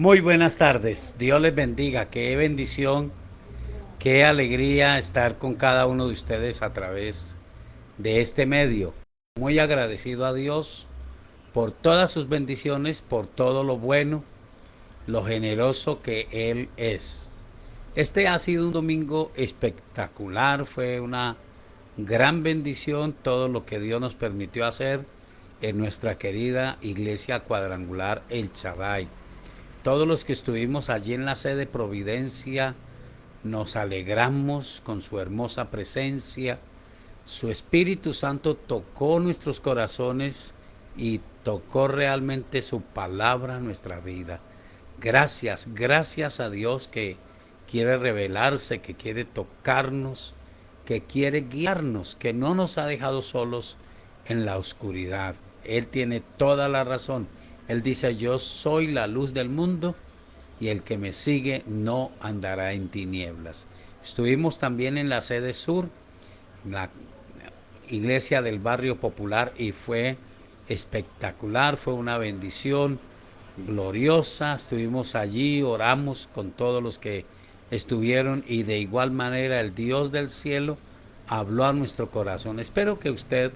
Muy buenas tardes, Dios les bendiga, qué bendición, qué alegría estar con cada uno de ustedes a través de este medio. Muy agradecido a Dios por todas sus bendiciones, por todo lo bueno, lo generoso que Él es. Este ha sido un domingo espectacular, fue una gran bendición todo lo que Dios nos permitió hacer en nuestra querida iglesia cuadrangular El Shaddai. Todos los que estuvimos allí en la sede Providencia nos alegramos con su hermosa presencia. Su Espíritu Santo tocó nuestros corazones y tocó realmente su palabra en nuestra vida. Gracias, gracias a Dios que quiere revelarse, que quiere tocarnos, que quiere guiarnos, que no nos ha dejado solos en la oscuridad. Él tiene toda la razón. Él dice, yo soy la luz del mundo y el que me sigue no andará en tinieblas. Estuvimos también en la sede sur, en la iglesia del barrio popular, y fue espectacular, fue una bendición gloriosa. Estuvimos allí, oramos con todos los que estuvieron y de igual manera el Dios del cielo habló a nuestro corazón. Espero que usted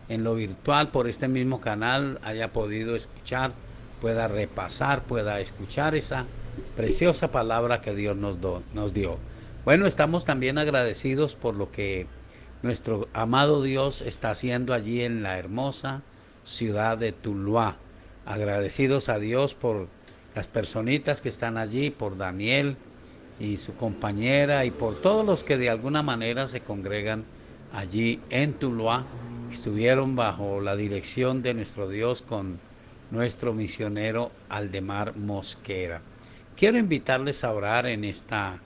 en lo virtual por este mismo canal haya podido escuchar, pueda repasar, pueda escuchar esa preciosa palabra que Dios nos dio. Bueno, estamos también agradecidos por lo que nuestro amado Dios está haciendo allí en la hermosa ciudad de Tuluá. Agradecidos a Dios por las personitas que están allí, por Daniel y su compañera y por todos los que de alguna manera se congregan allí en Tuluá. Estuvieron bajo la dirección de nuestro Dios con nuestro misionero Aldemar Mosquera. Quiero invitarles a orar en esta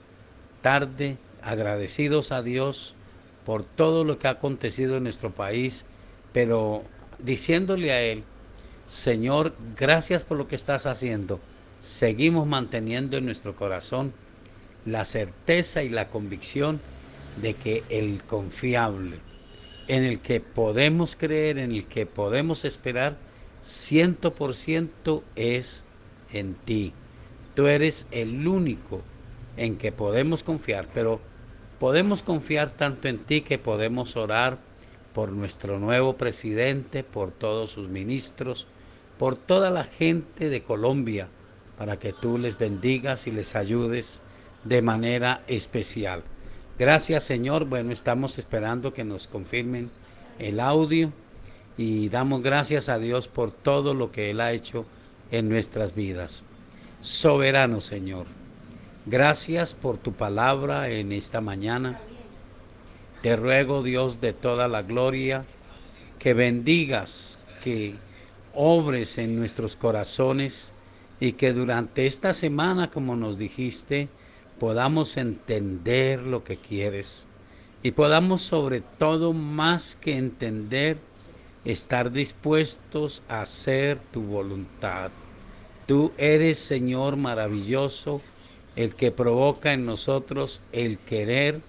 tarde, agradecidos a Dios por todo lo que ha acontecido en nuestro país, pero diciéndole a Él, Señor, gracias por lo que estás haciendo. Seguimos manteniendo en nuestro corazón la certeza y la convicción de que el confiable, en el que podemos creer, en el que podemos esperar, 100% es en ti. Tú eres el único en que podemos confiar, pero podemos confiar tanto en ti que podemos orar por nuestro nuevo presidente, por todos sus ministros, por toda la gente de Colombia, para que tú les bendigas y les ayudes de manera especial. Gracias, Señor. Bueno, estamos esperando que nos confirmen el audio y damos gracias a Dios por todo lo que Él ha hecho en nuestras vidas. Soberano, Señor, gracias por tu palabra en esta mañana. Te ruego, Dios de toda la gloria, que bendigas, que obres en nuestros corazones y que durante esta semana, como nos dijiste, podamos entender lo que quieres y podamos sobre todo, más que entender, estar dispuestos a hacer tu voluntad. Tú eres, Señor, maravilloso, el que provoca en nosotros el querer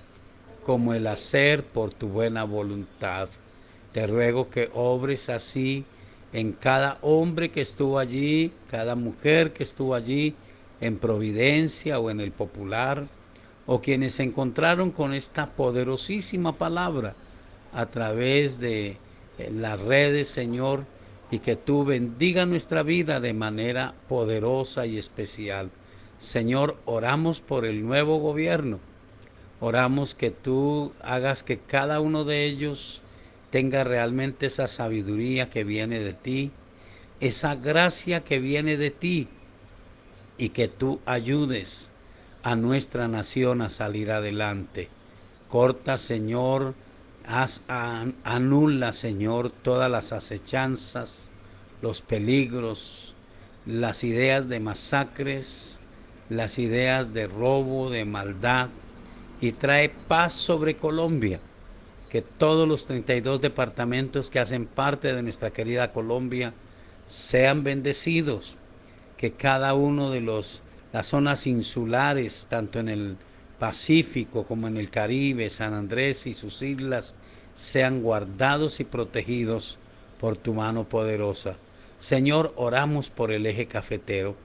como el hacer por tu buena voluntad. Te ruego que obres así en cada hombre que estuvo allí, cada mujer que estuvo allí, en Providencia o en el Popular, o quienes se encontraron con esta poderosísima palabra a través de las redes, Señor, y que tú bendiga nuestra vida de manera poderosa y especial. Señor, oramos por el nuevo gobierno. Oramos que tú hagas que cada uno de ellos tenga realmente esa sabiduría que viene de ti, esa gracia que viene de ti, y que tú ayudes a nuestra nación a salir adelante. Corta, Señor, anula, Señor, todas las acechanzas, los peligros, las ideas de masacres, las ideas de robo, de maldad, y trae paz sobre Colombia. Que todos los 32 departamentos que hacen parte de nuestra querida Colombia sean bendecidos, que cada uno de las zonas insulares, tanto en el Pacífico como en el Caribe, San Andrés y sus islas, sean guardados y protegidos por tu mano poderosa. Señor, oramos por el eje cafetero,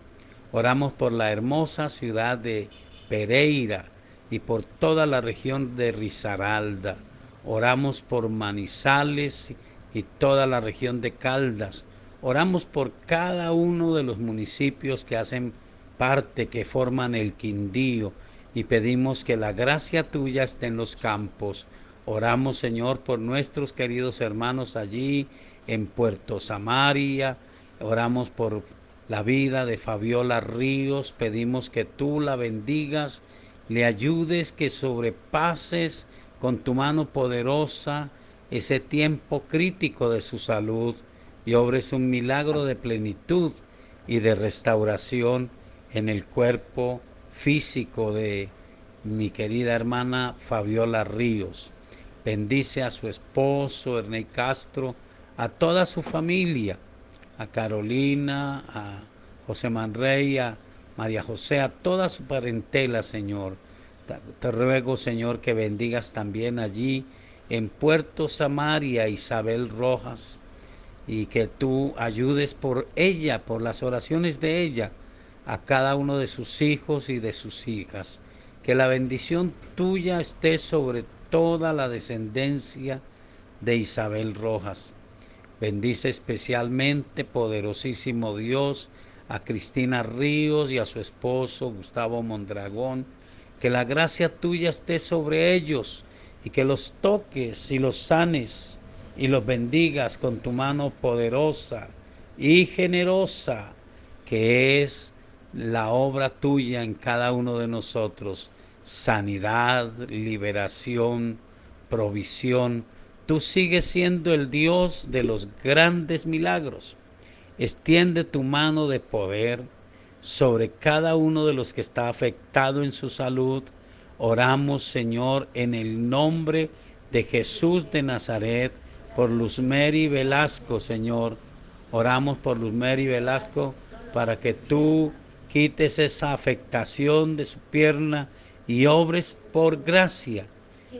Oramos por la hermosa ciudad de Pereira y por toda la región de Risaralda. Oramos por Manizales y toda la región de Caldas. Oramos por cada uno de los municipios que hacen parte, que forman el Quindío, y pedimos que la gracia tuya esté en los campos. Oramos, Señor, por nuestros queridos hermanos allí en Puerto Samaria. Oramos por la vida de Fabiola Ríos. Pedimos que tú la bendigas, le ayudes, que sobrepases con tu mano poderosa ese tiempo crítico de su salud y obres un milagro de plenitud y de restauración en el cuerpo físico de mi querida hermana Fabiola Ríos. Bendice a su esposo, Ernei Castro, a toda su familia, a Carolina, a José Manrey, a María José, a toda su parentela, Señor. Te ruego, Señor, que bendigas también allí en Puerto Samaria, Isabel Rojas, y que tú ayudes por ella, por las oraciones de ella, a cada uno de sus hijos y de sus hijas. Que la bendición tuya esté sobre toda la descendencia de Isabel Rojas. Bendice especialmente, poderosísimo Dios, a Cristina Ríos y a su esposo Gustavo Mondragón. Que la gracia tuya esté sobre ellos y que los toques y los sanes y los bendigas con tu mano poderosa y generosa, que es la obra tuya en cada uno de nosotros. Sanidad, liberación, provisión. Tú sigues siendo el Dios de los grandes milagros. Extiende tu mano de poder sobre cada uno de los que está afectado en su salud. Oramos, Señor, en el nombre de Jesús de Nazaret, por Luzmeri Velasco, Señor. Oramos por Luzmeri Velasco para que tú quites esa afectación de su pierna y obres por gracia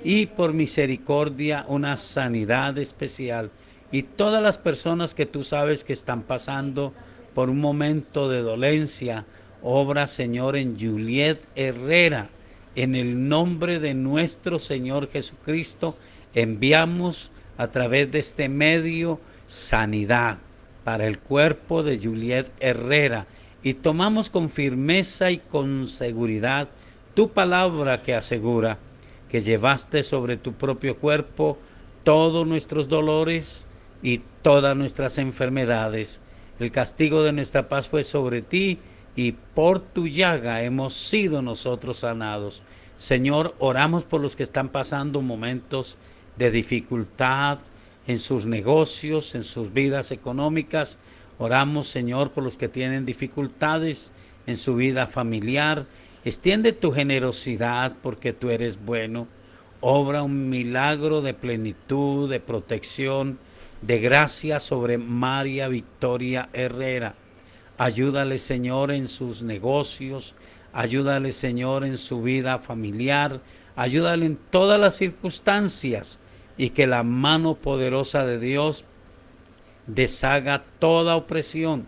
y por misericordia una sanidad especial. Y todas las personas que tú sabes que están pasando por un momento de dolencia, obra, Señor, en Juliet Herrera. En el nombre de nuestro Señor Jesucristo, enviamos a través de este medio sanidad para el cuerpo de Juliet Herrera y tomamos con firmeza y con seguridad tu palabra que asegura que llevaste sobre tu propio cuerpo todos nuestros dolores y todas nuestras enfermedades. El castigo de nuestra paz fue sobre ti y por tu llaga hemos sido nosotros sanados. Señor, oramos por los que están pasando momentos de dificultad en sus negocios, en sus vidas económicas. Oramos, Señor, por los que tienen dificultades en su vida familiar. Extiende tu generosidad porque tú eres bueno. Obra un milagro de plenitud, de protección, de gracia sobre María Victoria Herrera. Ayúdale, Señor, en sus negocios. Ayúdale, Señor, en su vida familiar. Ayúdale en todas las circunstancias y que la mano poderosa de Dios deshaga toda opresión.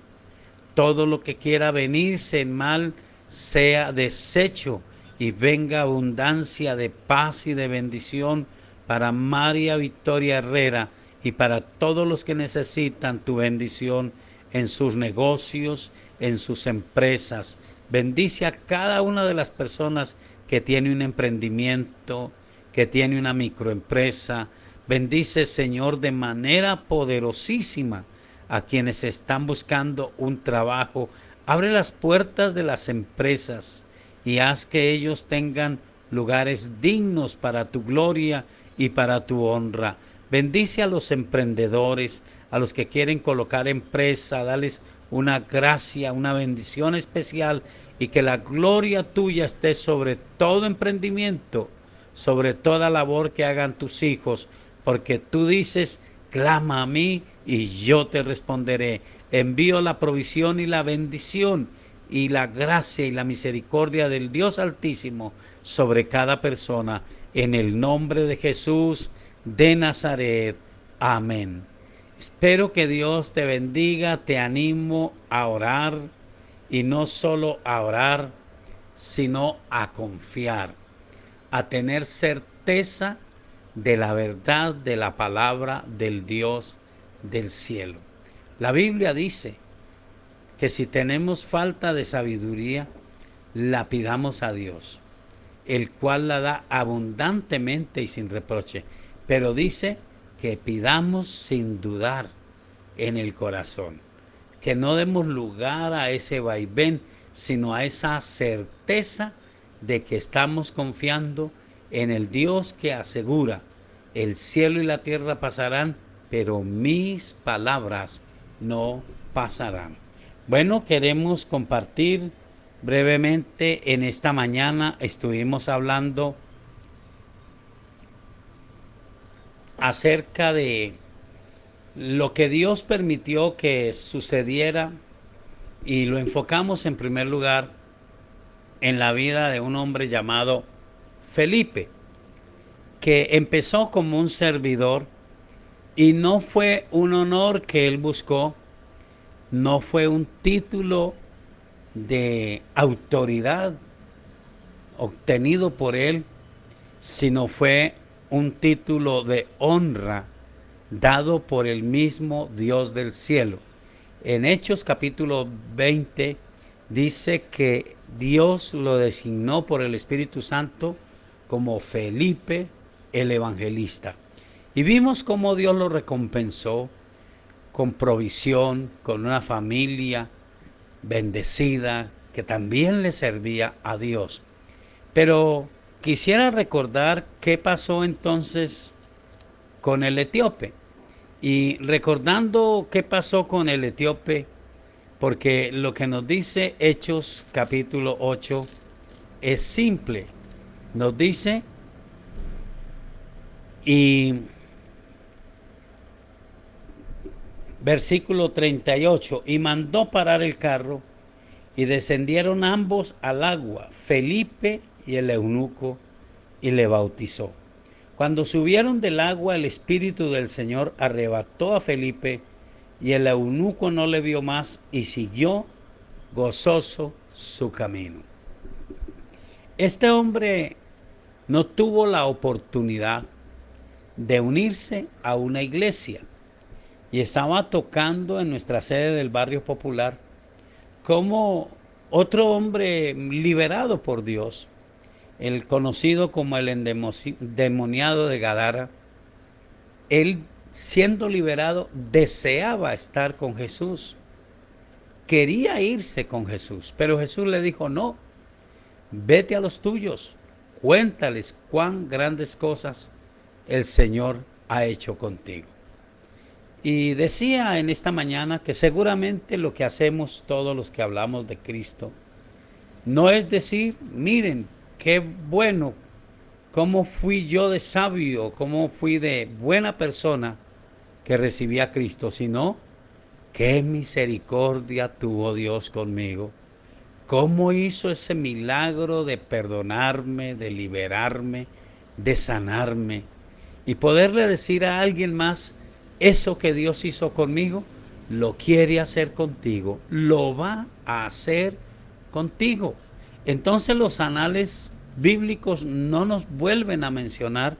Todo lo que quiera venirse en mal sea deshecho y venga abundancia de paz y de bendición para María Victoria Herrera y para todos los que necesitan tu bendición en sus negocios, en sus empresas. Bendice a cada una de las personas que tiene un emprendimiento, que tiene una microempresa. Bendice, Señor, de manera poderosísima a quienes están buscando un trabajo. Abre las puertas de las empresas y haz que ellos tengan lugares dignos para tu gloria y para tu honra. Bendice a los emprendedores, a los que quieren colocar empresa, dales una gracia, una bendición especial y que la gloria tuya esté sobre todo emprendimiento, sobre toda labor que hagan tus hijos, porque tú dices, clama a mí y yo te responderé. Envío la provisión y la bendición y la gracia y la misericordia del Dios Altísimo sobre cada persona, en el nombre de Jesús de Nazaret. Amén. Espero que Dios te bendiga, te animo a orar y no solo a orar, sino a confiar, a tener certeza de la verdad de la palabra del Dios del cielo. La Biblia dice que si tenemos falta de sabiduría, la pidamos a Dios, el cual la da abundantemente y sin reproche. Pero dice que pidamos sin dudar en el corazón, que no demos lugar a ese vaivén, sino a esa certeza de que estamos confiando en el Dios que asegura: el cielo y la tierra pasarán, pero mis palabras no pasarán. Bueno, queremos compartir brevemente en esta mañana. Estuvimos hablando acerca de lo que Dios permitió que sucediera, y lo enfocamos en primer lugar en la vida de un hombre llamado Felipe, que empezó como un servidor y no fue un honor que él buscó, no fue un título de autoridad obtenido por él, sino fue un título de honra dado por el mismo Dios del cielo. En Hechos capítulo 20 dice que Dios lo designó por el Espíritu Santo como Felipe el evangelista. Y vimos cómo Dios lo recompensó con provisión, con una familia bendecida que también le servía a Dios. Pero quisiera recordar qué pasó entonces con el etíope. Y recordando qué pasó con el etíope, porque lo que nos dice Hechos capítulo 8 es simple. Nos dice, y versículo 38, y mandó parar el carro, y descendieron ambos al agua, Felipe y el eunuco, y le bautizó. Cuando subieron del agua, el Espíritu del Señor arrebató a Felipe, y el eunuco no le vio más, y siguió gozoso su camino. Este hombre no tuvo la oportunidad de unirse a una iglesia, y estaba tocando en nuestra sede del barrio popular como otro hombre liberado por Dios, el conocido como el endemoniado de Gadara. Él, siendo liberado, deseaba estar con Jesús, quería irse con Jesús, pero Jesús le dijo: no, vete a los tuyos, cuéntales cuán grandes cosas el Señor ha hecho contigo. Y decía en esta mañana que seguramente lo que hacemos todos los que hablamos de Cristo no es decir: miren qué bueno, cómo fui yo de sabio, cómo fui de buena persona que recibí a Cristo, sino qué misericordia tuvo Dios conmigo, cómo hizo ese milagro de perdonarme, de liberarme, de sanarme, y poderle decir a alguien más: eso que Dios hizo conmigo, lo quiere hacer contigo, lo va a hacer contigo. Entonces los anales bíblicos no nos vuelven a mencionar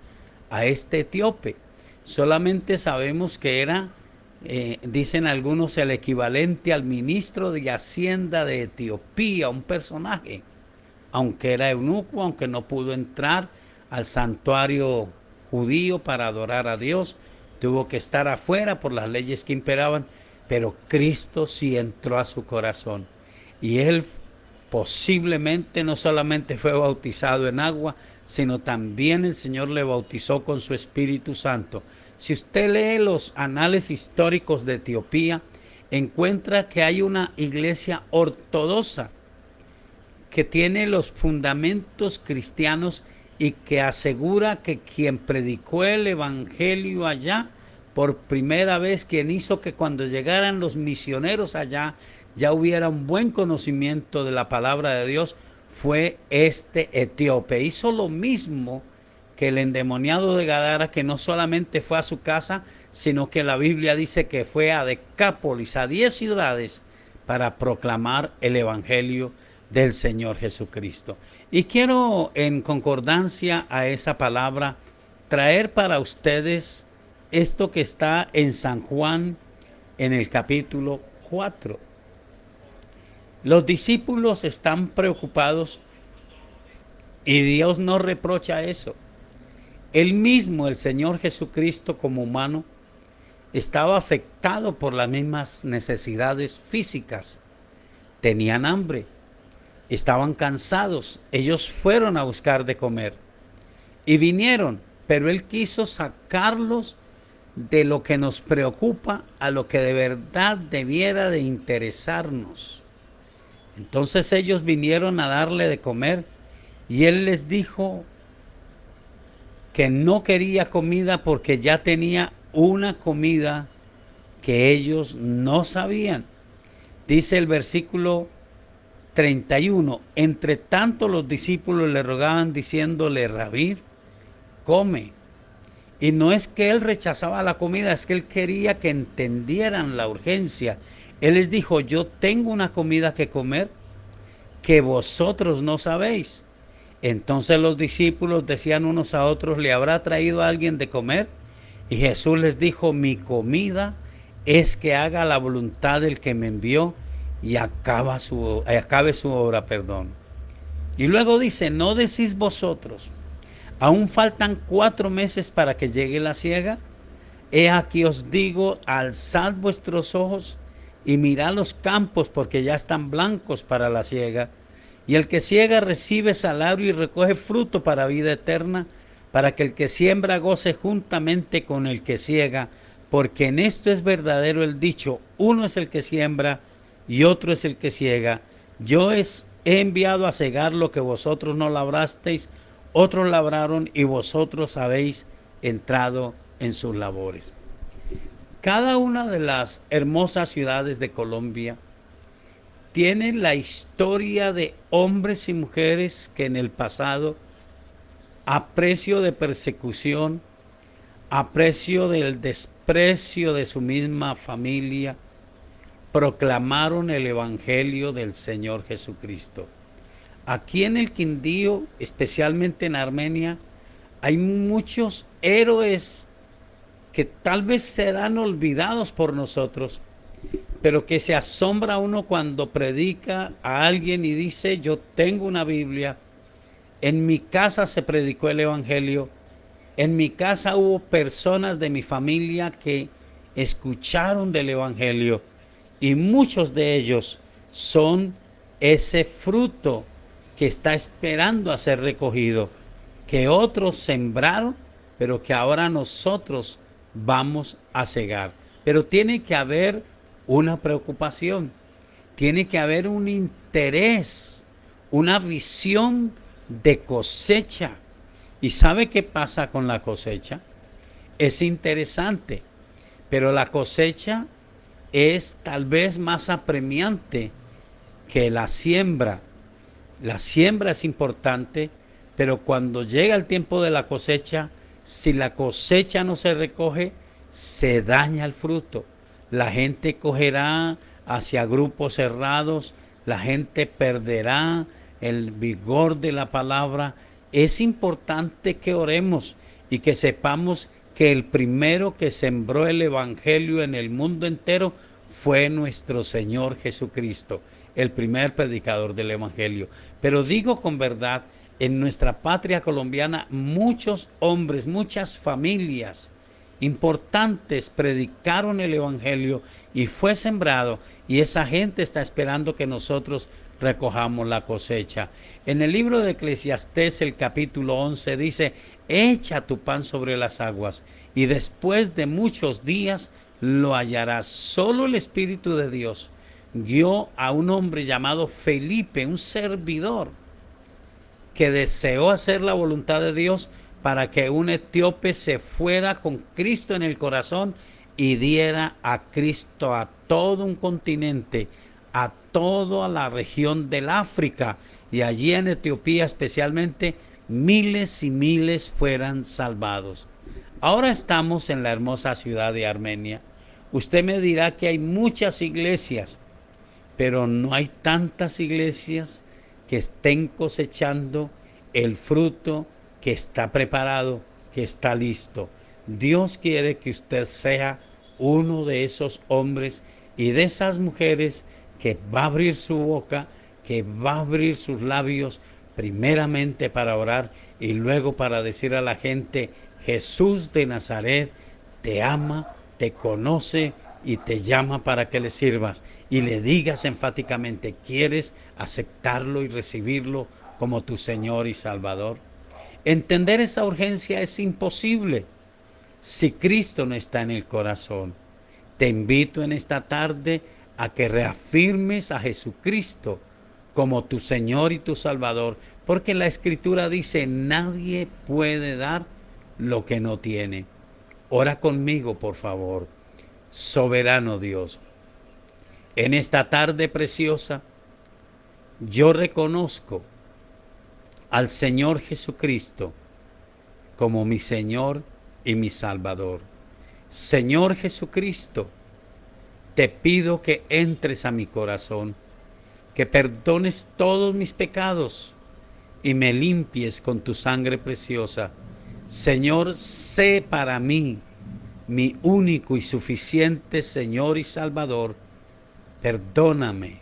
a este etíope. Solamente sabemos que era, dicen algunos, el equivalente al ministro de Hacienda de Etiopía, un personaje, aunque era eunuco, aunque no pudo entrar al santuario judío para adorar a Dios, tuvo que estar afuera por las leyes que imperaban, pero Cristo sí entró a su corazón, y él posiblemente no solamente fue bautizado en agua, sino también el Señor le bautizó con su Espíritu Santo. Si usted lee los anales históricos de Etiopía, encuentra que hay una iglesia ortodoxa que tiene los fundamentos cristianos y que asegura que quien predicó el evangelio allá por primera vez, quien hizo que cuando llegaran los misioneros allá ya hubiera un buen conocimiento de la palabra de Dios, fue este etíope. Hizo lo mismo que el endemoniado de Gadara, que no solamente fue a su casa, sino que la Biblia dice que fue a Decápolis, a 10 ciudades, para proclamar el Evangelio del Señor Jesucristo. Y quiero, en concordancia a esa palabra, traer para ustedes esto que está en San Juan, en el capítulo 4. Los discípulos están preocupados y Dios no reprocha eso. Él mismo, el Señor Jesucristo como humano, estaba afectado por las mismas necesidades físicas. Tenían hambre, estaban cansados, ellos fueron a buscar de comer y vinieron, pero Él quiso sacarlos de lo que nos preocupa a lo que de verdad debiera de interesarnos. Entonces ellos vinieron a darle de comer y Él les dijo que no quería comida porque ya tenía una comida que ellos no sabían. Dice el versículo 31, entre tanto los discípulos le rogaban diciéndole, Rabí, come. Y no es que él rechazaba la comida, es que él quería que entendieran la urgencia. Él les dijo, yo tengo una comida que comer que vosotros no sabéis. Entonces los discípulos decían unos a otros, ¿le habrá traído a alguien de comer? Y Jesús les dijo, mi comida es que haga la voluntad del que me envió y acabe su obra. Y luego dice, ¿no decís vosotros, aún faltan 4 meses para que llegue la siega? He aquí os digo, alzad vuestros ojos y mirad los campos, porque ya están blancos para la siega. Y el que siega recibe salario y recoge fruto para vida eterna, para que el que siembra goce juntamente con el que siega, porque en esto es verdadero el dicho, uno es el que siembra y otro es el que siega. Yo he enviado a segar lo que vosotros no labrasteis, otros labraron y vosotros habéis entrado en sus labores. Cada una de las hermosas ciudades de Colombia tiene la historia de hombres y mujeres que en el pasado, a precio de persecución, a precio del desprecio de su misma familia, proclamaron el Evangelio del Señor Jesucristo. Aquí en el Quindío, especialmente en Armenia, hay muchos héroes que tal vez serán olvidados por nosotros, pero que se asombra uno cuando predica a alguien y dice, yo tengo una Biblia, en mi casa se predicó el Evangelio, en mi casa hubo personas de mi familia que escucharon del Evangelio y muchos de ellos son ese fruto que está esperando a ser recogido, que otros sembraron, pero que ahora nosotros vamos a cegar. Pero tiene que haber una preocupación, tiene que haber un interés, una visión de cosecha. ¿Y sabe qué pasa con la cosecha? Es interesante, pero la cosecha es tal vez más apremiante que la siembra. La siembra es importante, pero cuando llega el tiempo de la cosecha, si la cosecha no se recoge, se daña el fruto. La gente cogerá hacia grupos cerrados, la gente perderá el vigor de la palabra. Es importante que oremos y que sepamos que el primero que sembró el Evangelio en el mundo entero fue nuestro Señor Jesucristo, el primer predicador del Evangelio. Pero digo con verdad, en nuestra patria colombiana, muchos hombres, muchas familias importantes predicaron el Evangelio y fue sembrado, y esa gente está esperando que nosotros recojamos la cosecha. En el libro de Eclesiastés, el capítulo 11, dice, echa tu pan sobre las aguas y después de muchos días lo hallarás. Solo el Espíritu de Dios guió a un hombre llamado Felipe, un servidor, que deseó hacer la voluntad de Dios para que un etíope se fuera con Cristo en el corazón y diera a Cristo a todo un continente, a toda la región del África, y allí en Etiopía especialmente miles y miles fueran salvados. Ahora estamos en la hermosa ciudad de Armenia. Usted me dirá que hay muchas iglesias, pero no hay tantas iglesias que estén cosechando el fruto que está preparado, que está listo. Dios quiere que usted sea uno de esos hombres y de esas mujeres que va a abrir su boca, que va a abrir sus labios, primeramente para orar y luego para decir a la gente: Jesús de Nazaret te ama, te conoce y te llama para que le sirvas. Y le digas enfáticamente: ¿quieres aceptarlo y recibirlo como tu Señor y Salvador? Entender esa urgencia es imposible si Cristo no está en el corazón. Te invito en esta tarde a que reafirmes a Jesucristo como tu Señor y tu Salvador, porque la Escritura dice: nadie puede dar lo que no tiene. Ora conmigo, por favor. Soberano Dios, en esta tarde preciosa, yo reconozco al Señor Jesucristo como mi Señor y mi Salvador. Señor Jesucristo, te pido que entres a mi corazón, que perdones todos mis pecados y me limpies con tu sangre preciosa. Señor, sé para mí mi único y suficiente Señor y Salvador. Perdóname,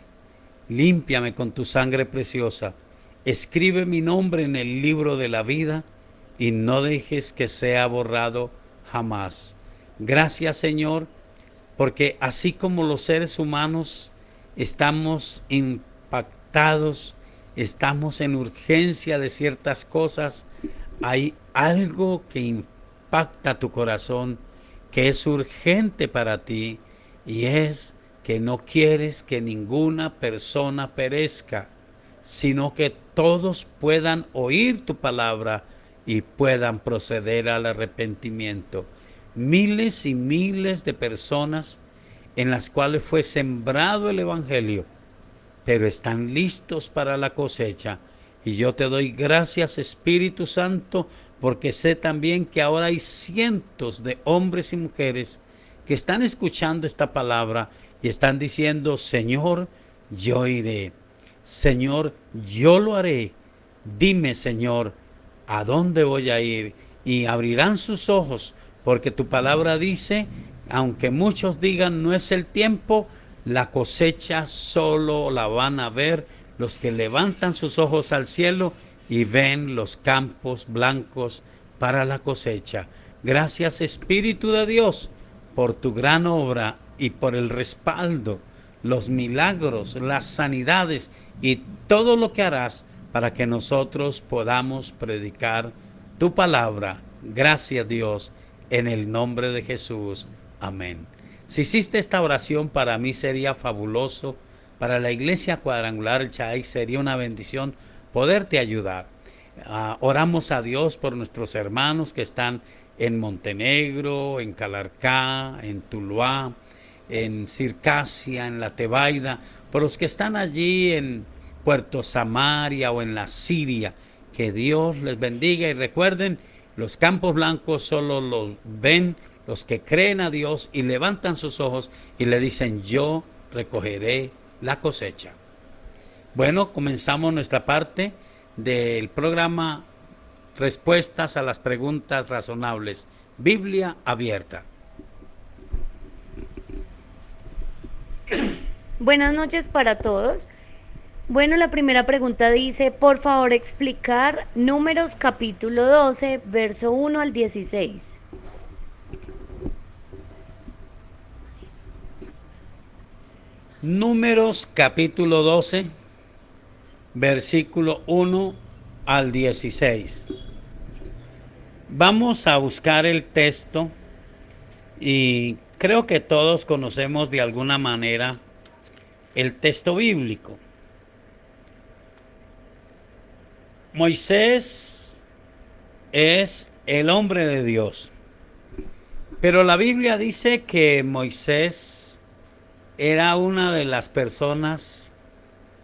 límpiame con tu sangre preciosa. Escribe mi nombre en el libro de la vida y no dejes que sea borrado jamás. Gracias, Señor, porque así como los seres humanos estamos impactados, estamos en urgencia de ciertas cosas, hay algo que impacta tu corazón, que es urgente para ti, y es que no quieres que ninguna persona perezca, sino que todos puedan oír tu palabra y puedan proceder al arrepentimiento. Miles y miles de personas en las cuales fue sembrado el Evangelio, pero están listos para la cosecha. Y yo te doy gracias, Espíritu Santo, porque sé también que ahora hay cientos de hombres y mujeres que están escuchando esta palabra y están diciendo: Señor, yo iré. Señor, yo lo haré. Dime, Señor, ¿a dónde voy a ir? Y abrirán sus ojos, porque tu palabra dice: aunque muchos digan no es el tiempo, la cosecha solo la van a ver los que levantan sus ojos al cielo y ven los campos blancos para la cosecha. Gracias, Espíritu de Dios, por tu gran obra y por el respaldo, los milagros, las sanidades y todo lo que harás para que nosotros podamos predicar tu palabra. Gracias, Dios, en el nombre de Jesús. Amén. Si hiciste esta oración, para mí sería fabuloso. Para la Iglesia Cuadrangular El Chay sería una bendición poderte ayudar. Oramos a Dios por nuestros hermanos que están en Montenegro, en Calarcá, en Tuluá, en Circasia, en La Tebaida, por los que están allí en Puerto Samaria o en la Siria. Que Dios les bendiga, y recuerden, los campos blancos solo los ven los que creen a Dios y levantan sus ojos y le dicen: yo recogeré la cosecha. Bueno, comenzamos nuestra parte del programa Respuestas a las preguntas razonables. Biblia abierta. Buenas noches para todos. Bueno, la primera pregunta dice: por favor explicar Números capítulo 12, verso 1 al 16. Números capítulo 12, versículo 1 al 16. Vamos a buscar el texto y creo que todos conocemos de alguna manera el texto bíblico. Moisés es el hombre de Dios, pero la Biblia dice que Moisés era una de las personas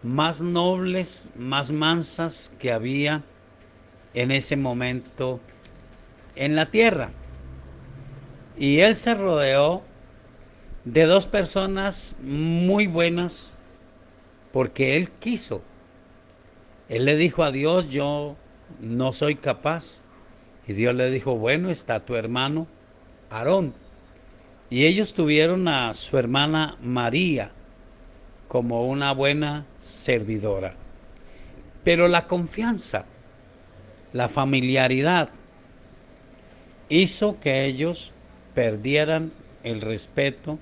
más nobles, más mansas que había en ese momento en la tierra. Y él se rodeó de dos personas muy buenas, porque él quiso. Él le dijo a Dios, yo no soy capaz. Y Dios le dijo, bueno, está tu hermano Aarón. Y ellos tuvieron a su hermana María como una buena servidora. Pero la confianza, la familiaridad, hizo que ellos perdieran el respeto,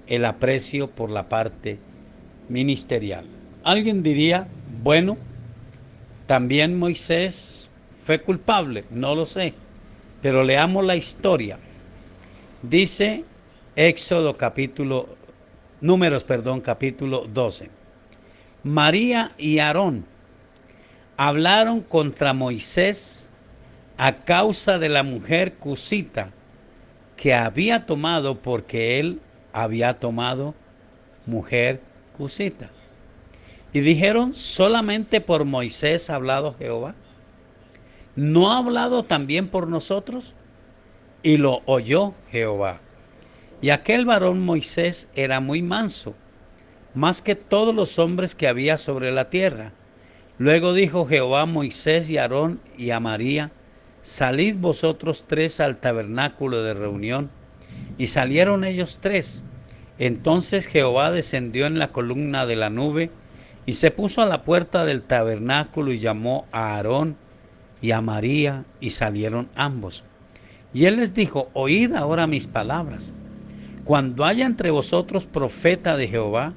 el aprecio por la parte ministerial. Alguien diría, bueno, también Moisés fue culpable, no lo sé, pero leamos la historia. Dice Números, capítulo 12. María y Aarón hablaron contra Moisés a causa de la mujer cusita que había tomado, porque él había tomado mujer cusita. Y dijeron, solamente por Moisés ha hablado Jehová. ¿No ha hablado también por nosotros? Y lo oyó Jehová. Y aquel varón Moisés era muy manso, más que todos los hombres que había sobre la tierra. Luego dijo Jehová a Moisés y a Aarón y a María, salid vosotros tres al tabernáculo de reunión. Y salieron ellos tres. Entonces Jehová descendió en la columna de la nube y se puso a la puerta del tabernáculo y llamó a Aarón y a María, y salieron ambos. Y él les dijo, oíd ahora mis palabras. Cuando haya entre vosotros profeta de Jehová,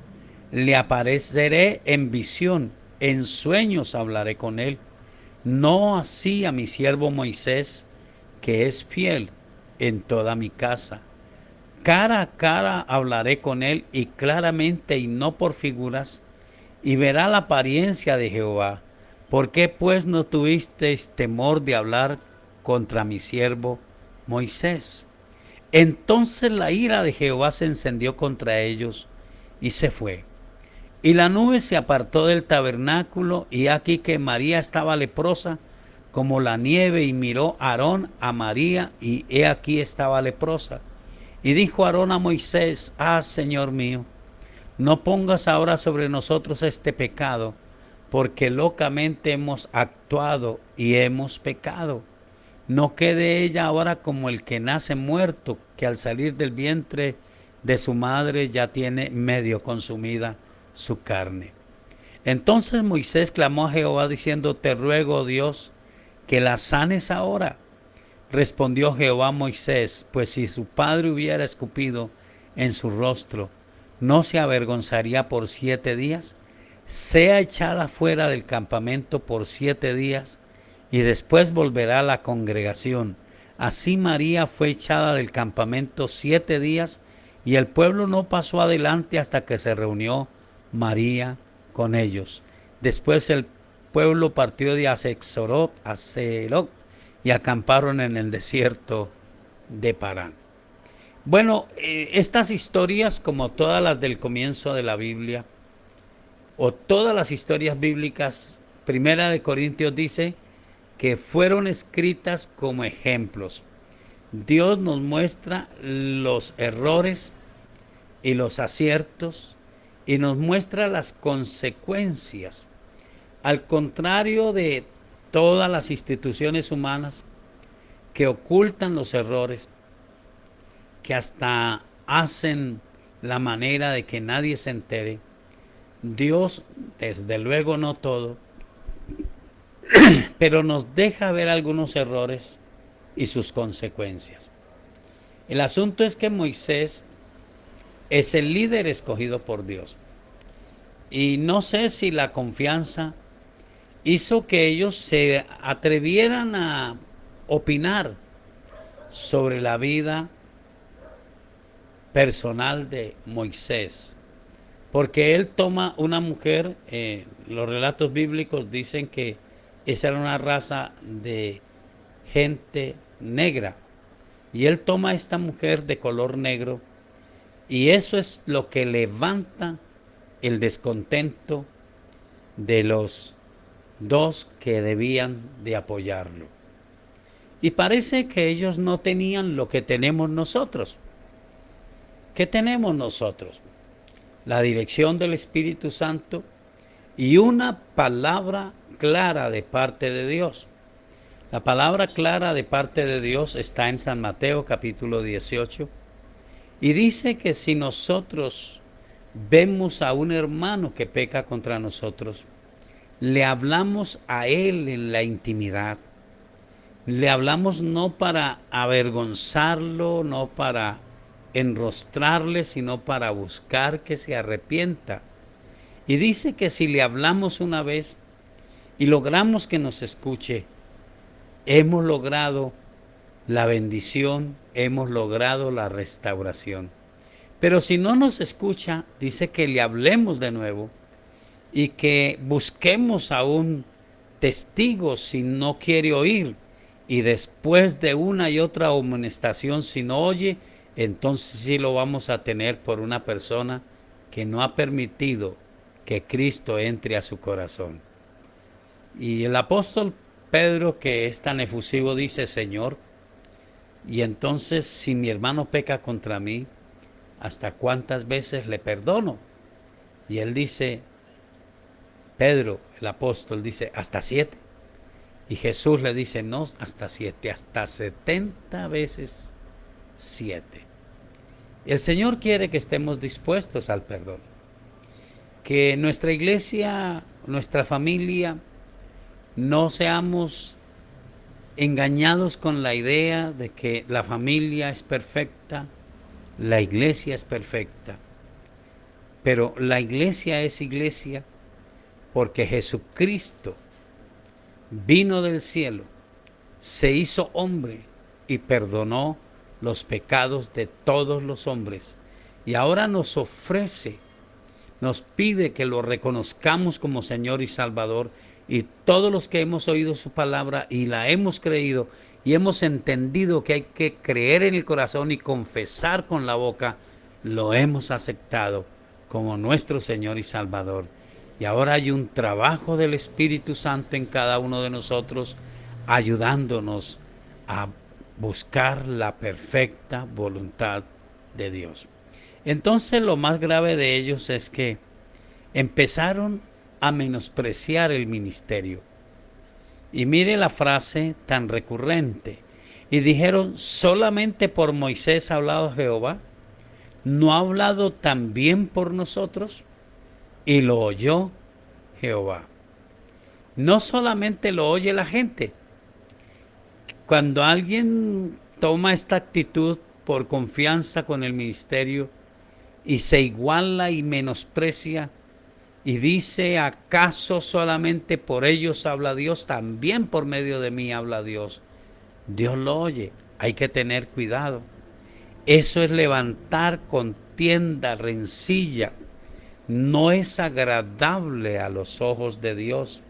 le apareceré en visión, en sueños hablaré con él. No así a mi siervo Moisés, que es fiel en toda mi casa. Cara a cara hablaré con él, y claramente y no por figuras, y verá la apariencia de Jehová. ¿Por qué pues no tuvisteis temor de hablar contra mi siervo Moisés? Entonces la ira de Jehová se encendió contra ellos y se fue. Y la nube se apartó del tabernáculo, y aquí que María estaba leprosa como la nieve, y miró Aarón a María, y he aquí estaba leprosa. Y dijo Aarón a Moisés, Señor mío, no pongas ahora sobre nosotros este pecado, porque locamente hemos actuado y hemos pecado. No quede ella ahora como el que nace muerto, que al salir del vientre de su madre ya tiene medio consumida su carne. Entonces Moisés clamó a Jehová diciendo, te ruego, Dios, que la sanes ahora. Respondió Jehová a Moisés, pues si su padre hubiera escupido en su rostro, ¿no se avergonzaría por 7 días? Sea echada fuera del campamento por 7 días, y después volverá a la congregación. Así María fue echada del campamento 7 días, y el pueblo no pasó adelante hasta que se reunió María con ellos. Después el pueblo partió de Hazelot y acamparon en el desierto de Parán. Bueno, estas historias, como todas las del comienzo de la Biblia, o todas las historias bíblicas, Primera de Corintios dice que fueron escritas como ejemplos. Dios nos muestra los errores y los aciertos, y nos muestra las consecuencias. Al contrario de todas las instituciones humanas que ocultan los errores, que hasta hacen la manera de que nadie se entere, Dios, desde luego no todo, pero nos deja ver algunos errores y sus consecuencias. El asunto es que Moisés es el líder escogido por Dios. Y no sé si la confianza hizo que ellos se atrevieran a opinar sobre la vida personal de Moisés. Porque él toma una mujer, los relatos bíblicos dicen que esa era una raza de gente negra. Y él toma a esta mujer de color negro, y eso es lo que levanta el descontento de los dos que debían de apoyarlo. Y parece que ellos no tenían lo que tenemos nosotros. ¿Qué tenemos nosotros? la dirección del Espíritu Santo y una palabra clara de parte de Dios. La palabra clara de parte de Dios está en San Mateo capítulo 18 y dice que si nosotros vemos a un hermano que peca contra nosotros, le hablamos a él en la intimidad. Le hablamos no para avergonzarlo, no para enrostrarle, sino para buscar que se arrepienta. Y dice que si le hablamos una vez y logramos que nos escuche, hemos logrado la bendición, hemos logrado la restauración. Pero si no nos escucha, dice que le hablemos de nuevo y que busquemos a un testigo si no quiere oír. Y después de una y otra amonestación, si no oye, entonces sí lo vamos a tener por una persona que no ha permitido que Cristo entre a su corazón. Y el apóstol Pedro, que es tan efusivo, dice: Señor, y entonces si mi hermano peca contra mí, ¿hasta cuántas veces le perdono? Y él dice, Pedro, el apóstol, dice, hasta 7. Y Jesús le dice, no hasta 7, hasta 70 veces 7. El Señor quiere que estemos dispuestos al perdón. Que nuestra iglesia, nuestra familia, no seamos engañados con la idea de que la familia es perfecta, la iglesia es perfecta. Pero la iglesia es iglesia porque Jesucristo vino del cielo, se hizo hombre y perdonó los pecados de todos los hombres. Y ahora nos ofrece, nos pide que lo reconozcamos como Señor y Salvador. Y todos los que hemos oído su palabra y la hemos creído y hemos entendido que hay que creer en el corazón y confesar con la boca, lo hemos aceptado como nuestro Señor y Salvador. Y ahora hay un trabajo del Espíritu Santo en cada uno de nosotros, ayudándonos a buscar la perfecta voluntad de Dios. Entonces lo más grave de ellos es que empezaron a menospreciar el ministerio. Y mire la frase tan recurrente. Y dijeron, solamente por Moisés ha hablado Jehová, ¿no ha hablado también por nosotros? Y lo oyó Jehová. No solamente lo oye la gente. Cuando alguien toma esta actitud por confianza con el ministerio y se iguala y menosprecia y dice, ¿acaso solamente por ellos habla Dios? También por medio de mí habla Dios. Dios lo oye. Hay que tener cuidado. Eso es levantar contienda, rencilla. No es agradable a los ojos de Dios.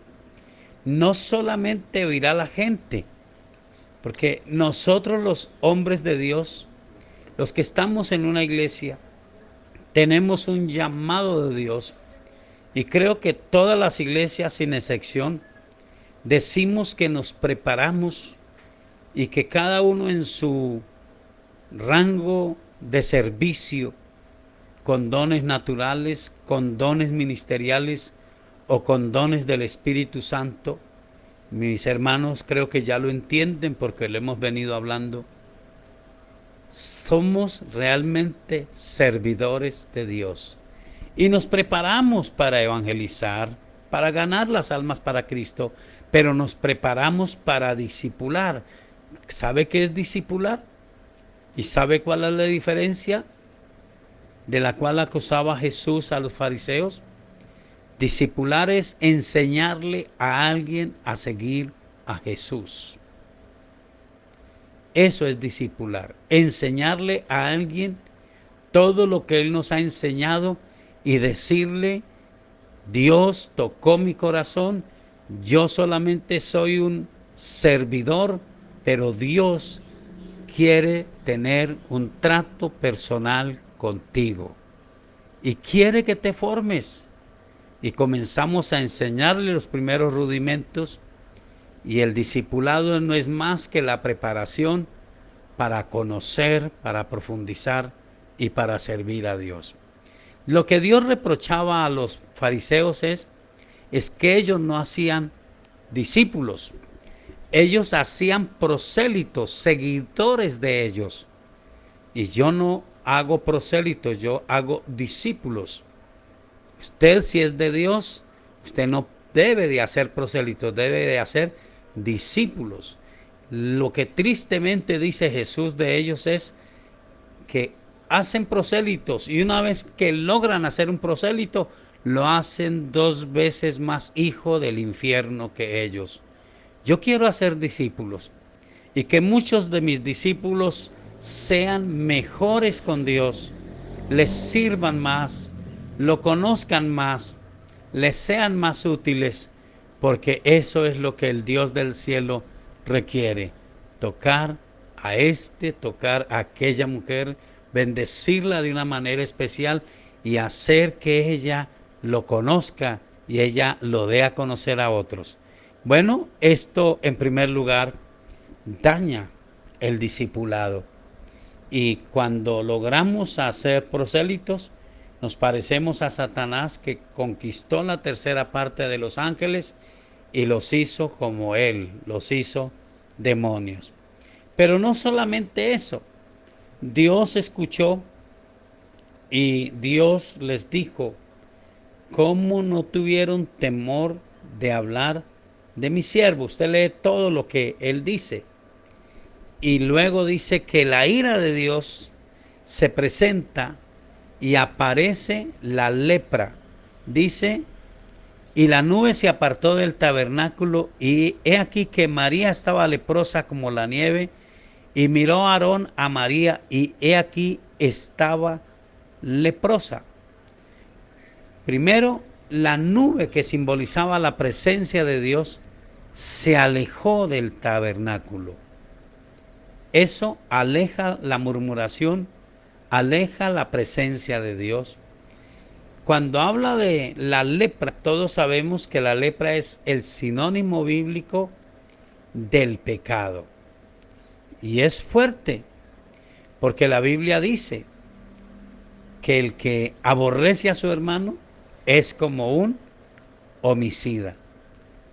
No solamente oirá la gente, porque nosotros los hombres de Dios, los que estamos en una iglesia, tenemos un llamado de Dios. Y creo que todas las iglesias, sin excepción, decimos que nos preparamos y que cada uno en su rango de servicio, con dones naturales, con dones ministeriales o con dones del Espíritu Santo. Mis hermanos creo que ya lo entienden porque lo hemos venido hablando. Somos realmente servidores de Dios y nos preparamos para evangelizar, para ganar las almas para Cristo, pero nos preparamos para discipular. ¿Sabe qué es discipular? ¿Y sabe cuál es la diferencia de la cual acusaba Jesús a los fariseos? Discipular es enseñarle a alguien a seguir a Jesús. Eso es discipular, enseñarle a alguien todo lo que Él nos ha enseñado y decirle, Dios tocó mi corazón, yo solamente soy un servidor, pero Dios quiere tener un trato personal contigo y quiere que te formes. Y comenzamos a enseñarle los primeros rudimentos, y el discipulado no es más que la preparación para conocer, para profundizar y para servir a Dios. Lo que Dios reprochaba a los fariseos es que ellos no hacían discípulos. Ellos hacían prosélitos, seguidores de ellos. Y yo no hago prosélitos, yo hago discípulos. Usted, si es de Dios, usted no debe de hacer prosélitos, debe de hacer discípulos. Lo que tristemente dice Jesús de ellos es que hacen prosélitos, y una vez que logran hacer un prosélito, lo hacen 2 veces más hijo del infierno que ellos. Yo quiero hacer discípulos, y que muchos de mis discípulos sean mejores con Dios, les sirvan más, lo conozcan más, les sean más útiles, porque eso es lo que el Dios del cielo requiere. Tocar a tocar a aquella mujer, bendecirla de una manera especial y hacer que ella lo conozca y ella lo dé a conocer a otros. Bueno, esto en primer lugar daña el discipulado. Y cuando logramos hacer prosélitos, nos parecemos a Satanás, que conquistó la tercera parte de los ángeles y los hizo como él, los hizo demonios. Pero no solamente eso, Dios escuchó y Dios les dijo: ¿cómo no tuvieron temor de hablar de mi siervo? Usted lee todo lo que él dice. Y luego dice que la ira de Dios se presenta y aparece la lepra. Dice: y la nube se apartó del tabernáculo, y he aquí que María estaba leprosa como la nieve, y miró a Aarón a María, y he aquí estaba leprosa. Primero, la nube, que simbolizaba la presencia de Dios, se alejó del tabernáculo. Eso aleja la murmuración, aleja la presencia de Dios. Cuando habla de la lepra, todos sabemos que la lepra es el sinónimo bíblico del pecado. Y es fuerte, porque la Biblia dice que el que aborrece a su hermano es como un homicida.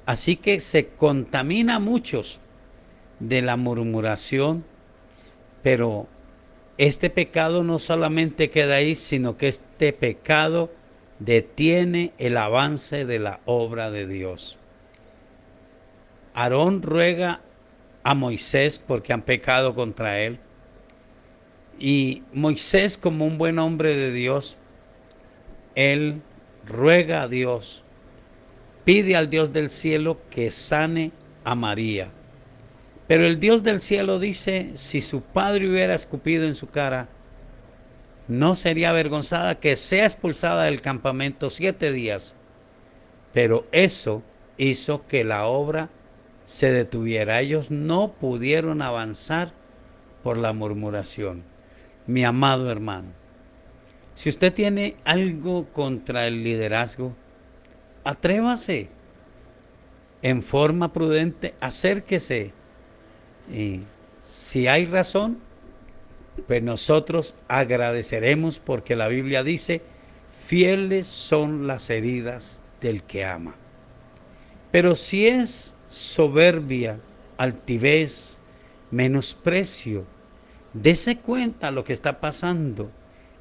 Así que se contamina a muchos de la murmuración, pero este pecado no solamente queda ahí, sino que este pecado detiene el avance de la obra de Dios. Aarón ruega a Moisés porque han pecado contra él. Y Moisés, como un buen hombre de Dios, él ruega a Dios, pide al Dios del cielo que sane a María. Pero el Dios del cielo dice: si su padre hubiera escupido en su cara, no sería avergonzada, que sea expulsada del campamento 7 días. Pero eso hizo que la obra se detuviera. Ellos no pudieron avanzar por la murmuración. Mi amado hermano, si usted tiene algo contra el liderazgo, atrévase en forma prudente, acérquese. Y si hay razón, pues nosotros agradeceremos, porque la Biblia dice: fieles son las heridas del que ama. Pero si es soberbia, altivez, menosprecio, dése cuenta lo que está pasando.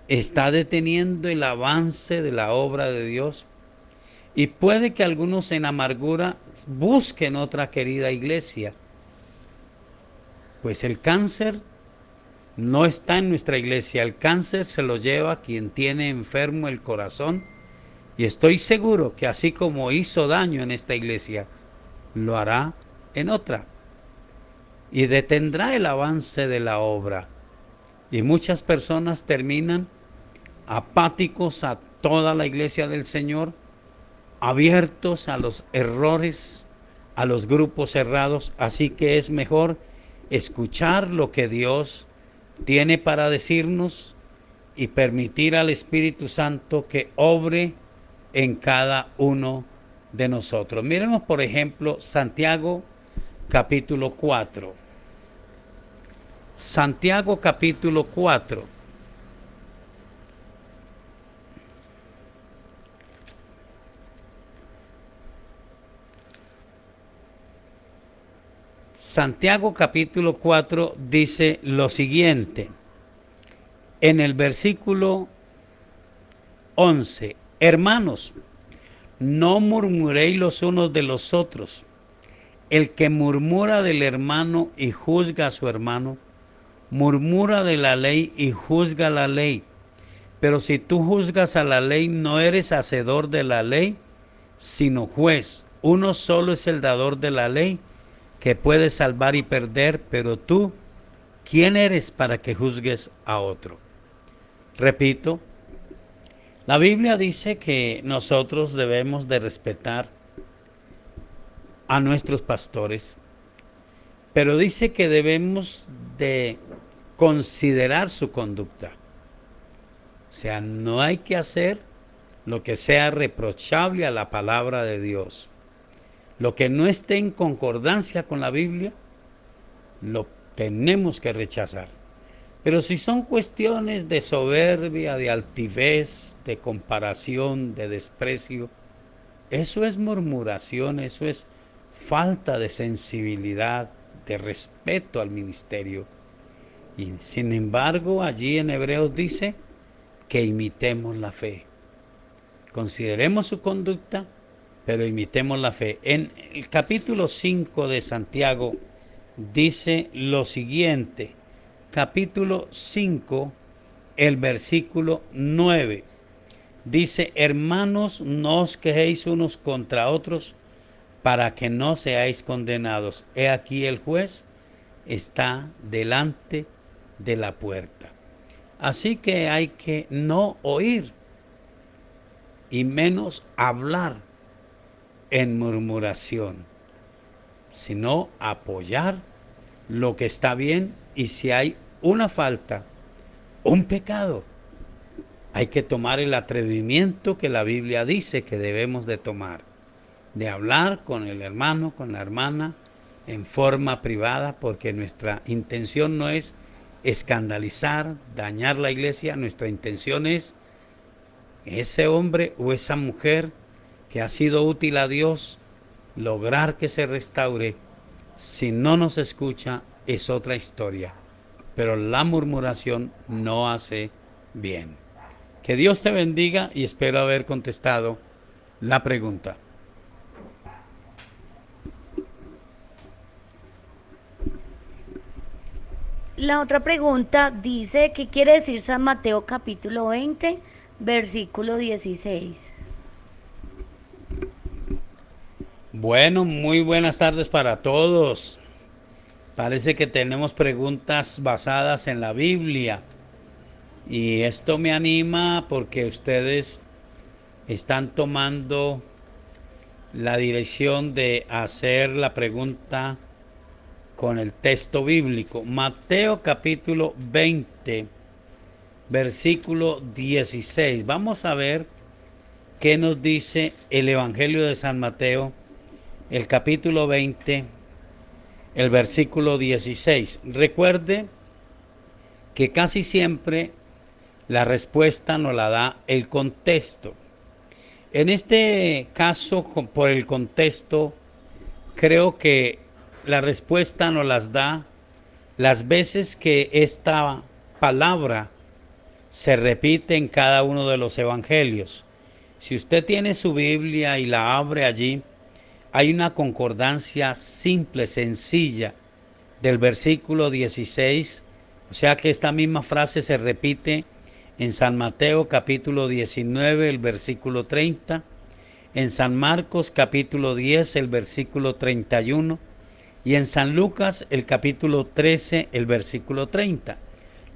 Está deteniendo el avance de la obra de Dios. Y puede que algunos en amargura busquen otra querida iglesia. Pues el cáncer no está en nuestra iglesia. El cáncer se lo lleva quien tiene enfermo el corazón. Y estoy seguro que así como hizo daño en esta iglesia, lo hará en otra. Y detendrá el avance de la obra. Y muchas personas terminan apáticos a toda la iglesia del Señor, abiertos a los errores, a los grupos cerrados. Así que es mejor escuchar lo que Dios tiene para decirnos y permitir al Espíritu Santo que obre en cada uno de nosotros. Miremos, por ejemplo, Santiago capítulo 4. Santiago capítulo 4. Santiago capítulo 4 dice lo siguiente, en el versículo 11, hermanos, no murmuréis los unos de los otros. El que murmura del hermano y juzga a su hermano, murmura de la ley y juzga la ley. Pero si tú juzgas a la ley, no eres hacedor de la ley, sino juez. Uno solo es el dador de la ley, que puede salvar y perder, pero tú, ¿quién eres para que juzgues a otro? Repito, la Biblia dice que nosotros debemos de respetar a nuestros pastores, pero dice que debemos de considerar su conducta. O sea, no hay que hacer lo que sea reprochable a la palabra de Dios. Lo que no esté en concordancia con la Biblia, lo tenemos que rechazar. Pero si son cuestiones de soberbia, de altivez, de comparación, de desprecio, eso es murmuración, eso es falta de sensibilidad, de respeto al ministerio. Y sin embargo, allí en Hebreos dice que imitemos la fe. Consideremos su conducta, pero imitemos la fe. En el capítulo 5 de Santiago dice lo siguiente, capítulo 5, el versículo 9. Dice, hermanos, no os quejéis unos contra otros para que no seáis condenados. He aquí el juez está delante de la puerta. Así que hay que no oír y menos hablar en murmuración, sino apoyar lo que está bien, y si hay una falta, un pecado, hay que tomar el atrevimiento que la Biblia dice que debemos de tomar, de hablar con el hermano, con la hermana, en forma privada, porque nuestra intención no es escandalizar, dañar la iglesia. Nuestra intención es ese hombre o esa mujer que ha sido útil a Dios, lograr que se restaure. Si no nos escucha, es otra historia, pero la murmuración no hace bien. Que Dios te bendiga y espero haber contestado la pregunta. La otra pregunta dice, ¿qué quiere decir San Mateo capítulo 20, versículo 16? Bueno, muy buenas tardes para todos. Parece que tenemos preguntas basadas en la Biblia. Y esto me anima porque ustedes están tomando la dirección de hacer la pregunta con el texto bíblico. Mateo capítulo 20, versículo 16. Vamos a ver qué nos dice el Evangelio de San Mateo, el capítulo 20, el versículo 16. Recuerde que casi siempre la respuesta nos la da el contexto. En este caso, por el contexto, creo que la respuesta nos las da las veces que esta palabra se repite en cada uno de los evangelios. Si usted tiene su Biblia y la abre allí, hay una concordancia simple, sencilla, del versículo 16, o sea que esta misma frase se repite en San Mateo capítulo 19, el versículo 30, en San Marcos capítulo 10, el versículo 31, y en San Lucas el capítulo 13, el versículo 30.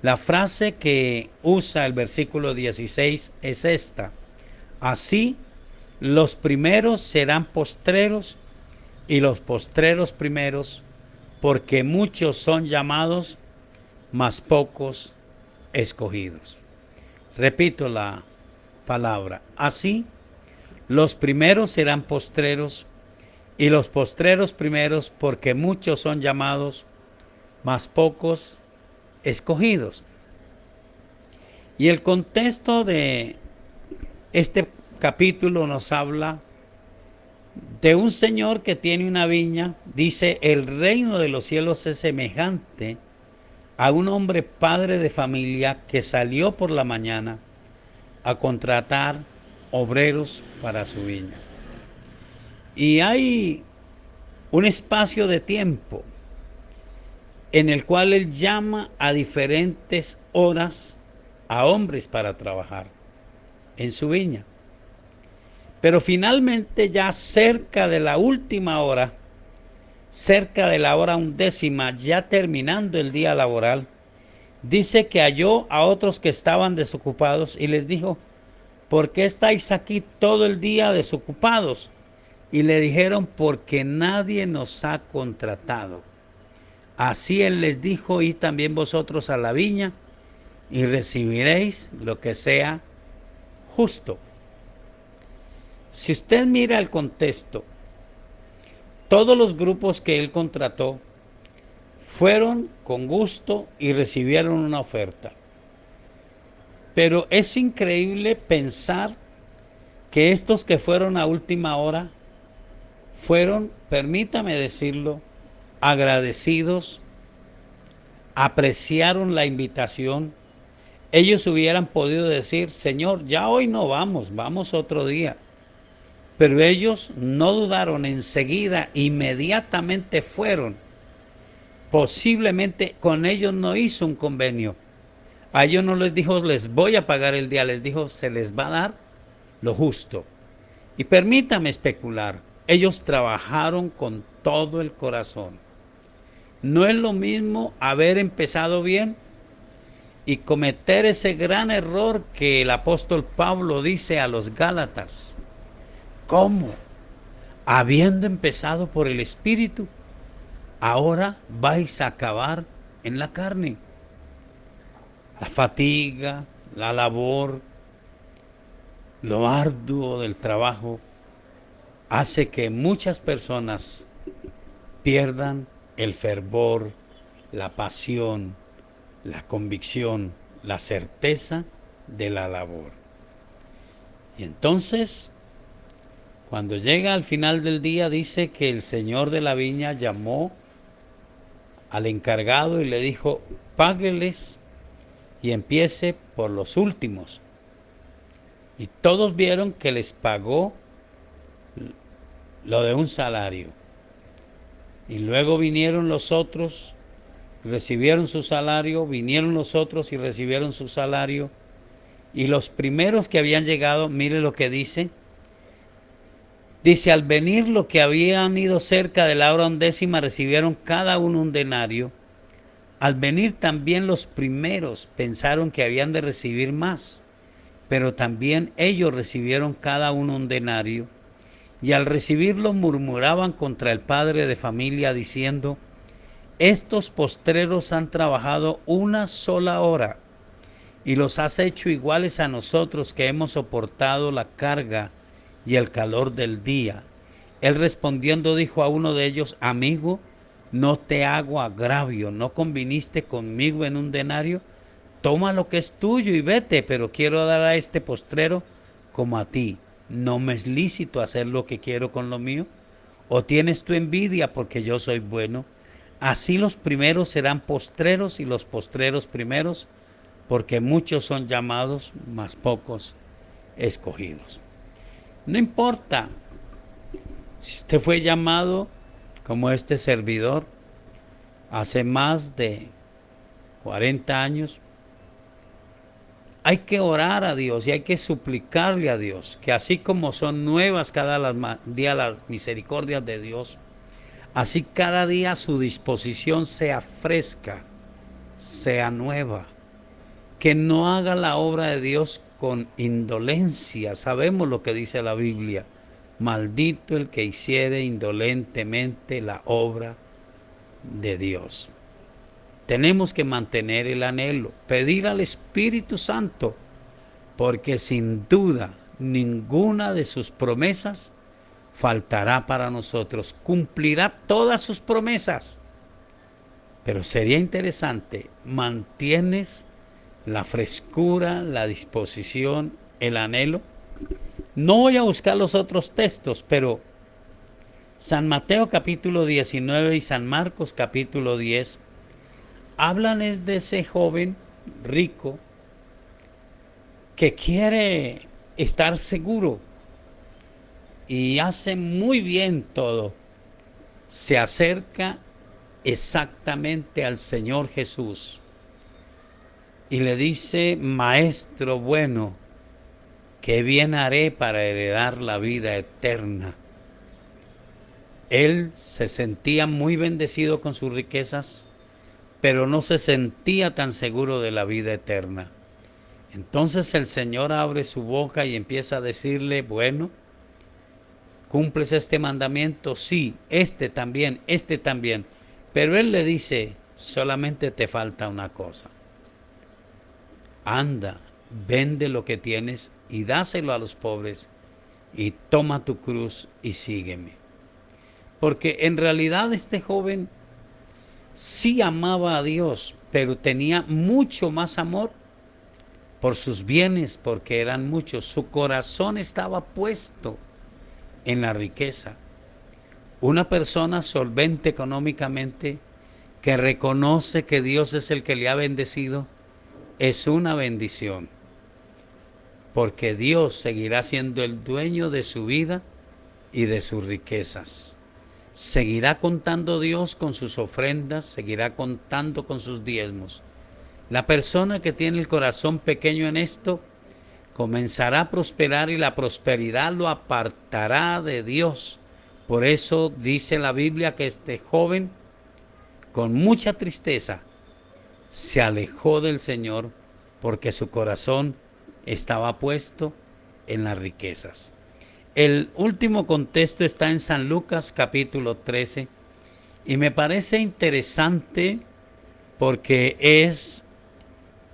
La frase que usa el versículo 16 es esta: así los primeros serán postreros y los postreros primeros, porque muchos son llamados, mas pocos escogidos. Repito la palabra: así los primeros serán postreros y los postreros primeros, porque muchos son llamados, mas pocos escogidos. Y el contexto de este capítulo nos habla de un señor que tiene una viña, dice, el reino de los cielos es semejante a un hombre padre de familia que salió por la mañana a contratar obreros para su viña. Y hay un espacio de tiempo en el cual él llama a diferentes horas a hombres para trabajar en su viña. Pero finalmente, ya cerca de la última hora, cerca de la hora 11, ya terminando el día laboral, dice que halló a otros que estaban desocupados y les dijo, ¿por qué estáis aquí todo el día desocupados? Y le dijeron, porque nadie nos ha contratado. Así él les dijo, id también vosotros a la viña y recibiréis lo que sea justo. Si usted mira el contexto, todos los grupos que él contrató fueron con gusto y recibieron una oferta. Pero es increíble pensar que estos que fueron a última hora fueron, permítame decirlo, agradecidos, apreciaron la invitación. Ellos hubieran podido decir, Señor, ya hoy no vamos, vamos otro día. Pero ellos no dudaron, enseguida, inmediatamente fueron. Posiblemente con ellos no hizo un convenio. A ellos no les dijo, les voy a pagar el día, les dijo, se les va a dar lo justo. Y permítame especular, ellos trabajaron con todo el corazón. No es lo mismo haber empezado bien y cometer ese gran error que el apóstol Pablo dice a los Gálatas. ¿Cómo? Habiendo empezado por el Espíritu, ahora vais a acabar en la carne. La fatiga, la labor, lo arduo del trabajo hace que muchas personas pierdan el fervor, la pasión, la convicción, la certeza de la labor. Y entonces, cuando llega al final del día, dice que el señor de la viña llamó al encargado y le dijo, págueles y empiece por los últimos. Y todos vieron que les pagó lo de un salario. Y luego vinieron los otros, recibieron su salario, vinieron los otros y recibieron su salario. Y los primeros que habían llegado, mire lo que dice. Dice, al venir los que habían ido cerca de la hora 11 recibieron cada uno un denario. Al venir también los primeros pensaron que habían de recibir más, pero también ellos recibieron cada uno un denario. Y al recibirlo murmuraban contra el padre de familia diciendo, estos postreros han trabajado una sola hora y los has hecho iguales a nosotros que hemos soportado la carga y el calor del día. Él respondiendo dijo a uno de ellos, amigo, no te hago agravio, ¿no conviniste conmigo en un denario? Toma lo que es tuyo y vete, pero quiero dar a este postrero como a ti. ¿No me es lícito hacer lo que quiero con lo mío? ¿O tienes tu envidia porque yo soy bueno? Así los primeros serán postreros y los postreros primeros, porque muchos son llamados, mas pocos escogidos. No importa si usted fue llamado como este servidor hace más de 40 años, hay que orar a Dios y hay que suplicarle a Dios que así como son nuevas cada día las misericordias de Dios, así cada día su disposición sea fresca, sea nueva, que no haga la obra de Dios con indolencia. Sabemos lo que dice la Biblia, maldito el que hiciere indolentemente la obra de Dios. Tenemos que mantener el anhelo, pedir al Espíritu Santo, porque sin duda ninguna de sus promesas faltará para nosotros, cumplirá todas sus promesas. Pero sería interesante, ¿mantienes la frescura, la disposición, el anhelo? No voy a buscar los otros textos, pero San Mateo capítulo 19 y San Marcos capítulo 10 hablan es de ese joven rico que quiere estar seguro y hace muy bien todo. Se acerca exactamente al Señor Jesús y le dice: Maestro bueno, ¿qué bien haré para heredar la vida eterna? Él se sentía muy bendecido con sus riquezas, pero no se sentía tan seguro de la vida eterna. Entonces el Señor abre su boca y empieza a decirle: bueno, ¿cumples este mandamiento? Sí, este también. Pero Él le dice: solamente te falta una cosa. Anda, vende lo que tienes y dáselo a los pobres y toma tu cruz y sígueme. Porque en realidad este joven sí amaba a Dios, pero tenía mucho más amor por sus bienes, porque eran muchos. Su corazón estaba puesto en la riqueza. Una persona solvente económicamente, que reconoce que Dios es el que le ha bendecido, es una bendición, porque Dios seguirá siendo el dueño de su vida y de sus riquezas. Seguirá contando Dios con sus ofrendas, seguirá contando con sus diezmos. La persona que tiene el corazón pequeño en esto comenzará a prosperar y la prosperidad lo apartará de Dios. Por eso dice la Biblia que este joven, con mucha tristeza, se alejó del Señor porque su corazón estaba puesto en las riquezas. El último contexto está en San Lucas capítulo 13 y me parece interesante porque es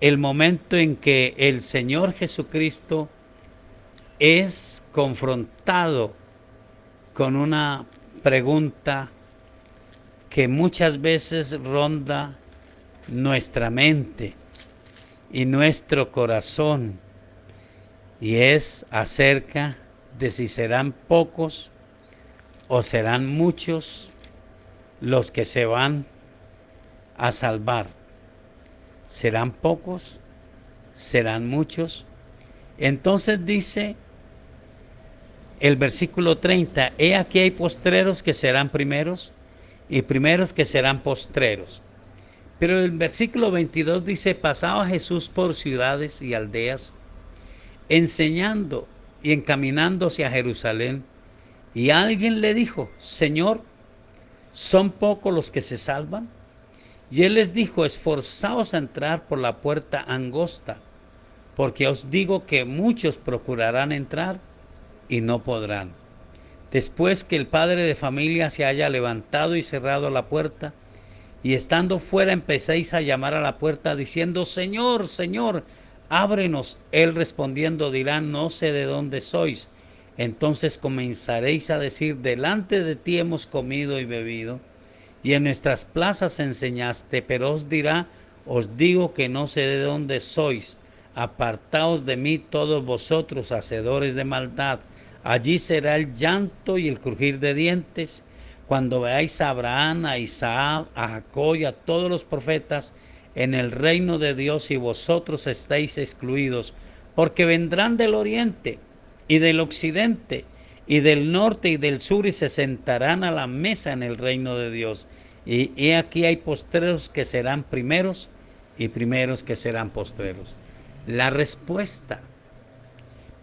el momento en que el Señor Jesucristo es confrontado con una pregunta que muchas veces ronda nuestra mente y nuestro corazón, y es acerca de si serán pocos o serán muchos los que se van a salvar. ¿Serán pocos? ¿Serán muchos? Entonces dice el versículo 30, he aquí hay postreros que serán primeros y primeros que serán postreros. Pero el versículo 22 dice: pasaba Jesús por ciudades y aldeas, enseñando y encaminándose a Jerusalén, y alguien le dijo: Señor, ¿son pocos los que se salvan? Y él les dijo: esforzaos a entrar por la puerta angosta, porque os digo que muchos procurarán entrar y no podrán. Después que el padre de familia se haya levantado y cerrado la puerta, y estando fuera empecéis a llamar a la puerta diciendo: Señor, Señor, ábrenos. Él respondiendo dirá: no sé de dónde sois. Entonces comenzaréis a decir: delante de ti hemos comido y bebido, y en nuestras plazas enseñaste. Pero os dirá: os digo que no sé de dónde sois. Apartaos de mí todos vosotros, hacedores de maldad. Allí será el llanto y el crujir de dientes, cuando veáis a Abraham, a Isaac, a Jacob y a todos los profetas en el reino de Dios, y vosotros estáis excluidos, porque vendrán del oriente y del occidente y del norte y del sur, y se sentarán a la mesa en el reino de Dios. Y he aquí hay postreros que serán primeros y primeros que serán postreros. La respuesta,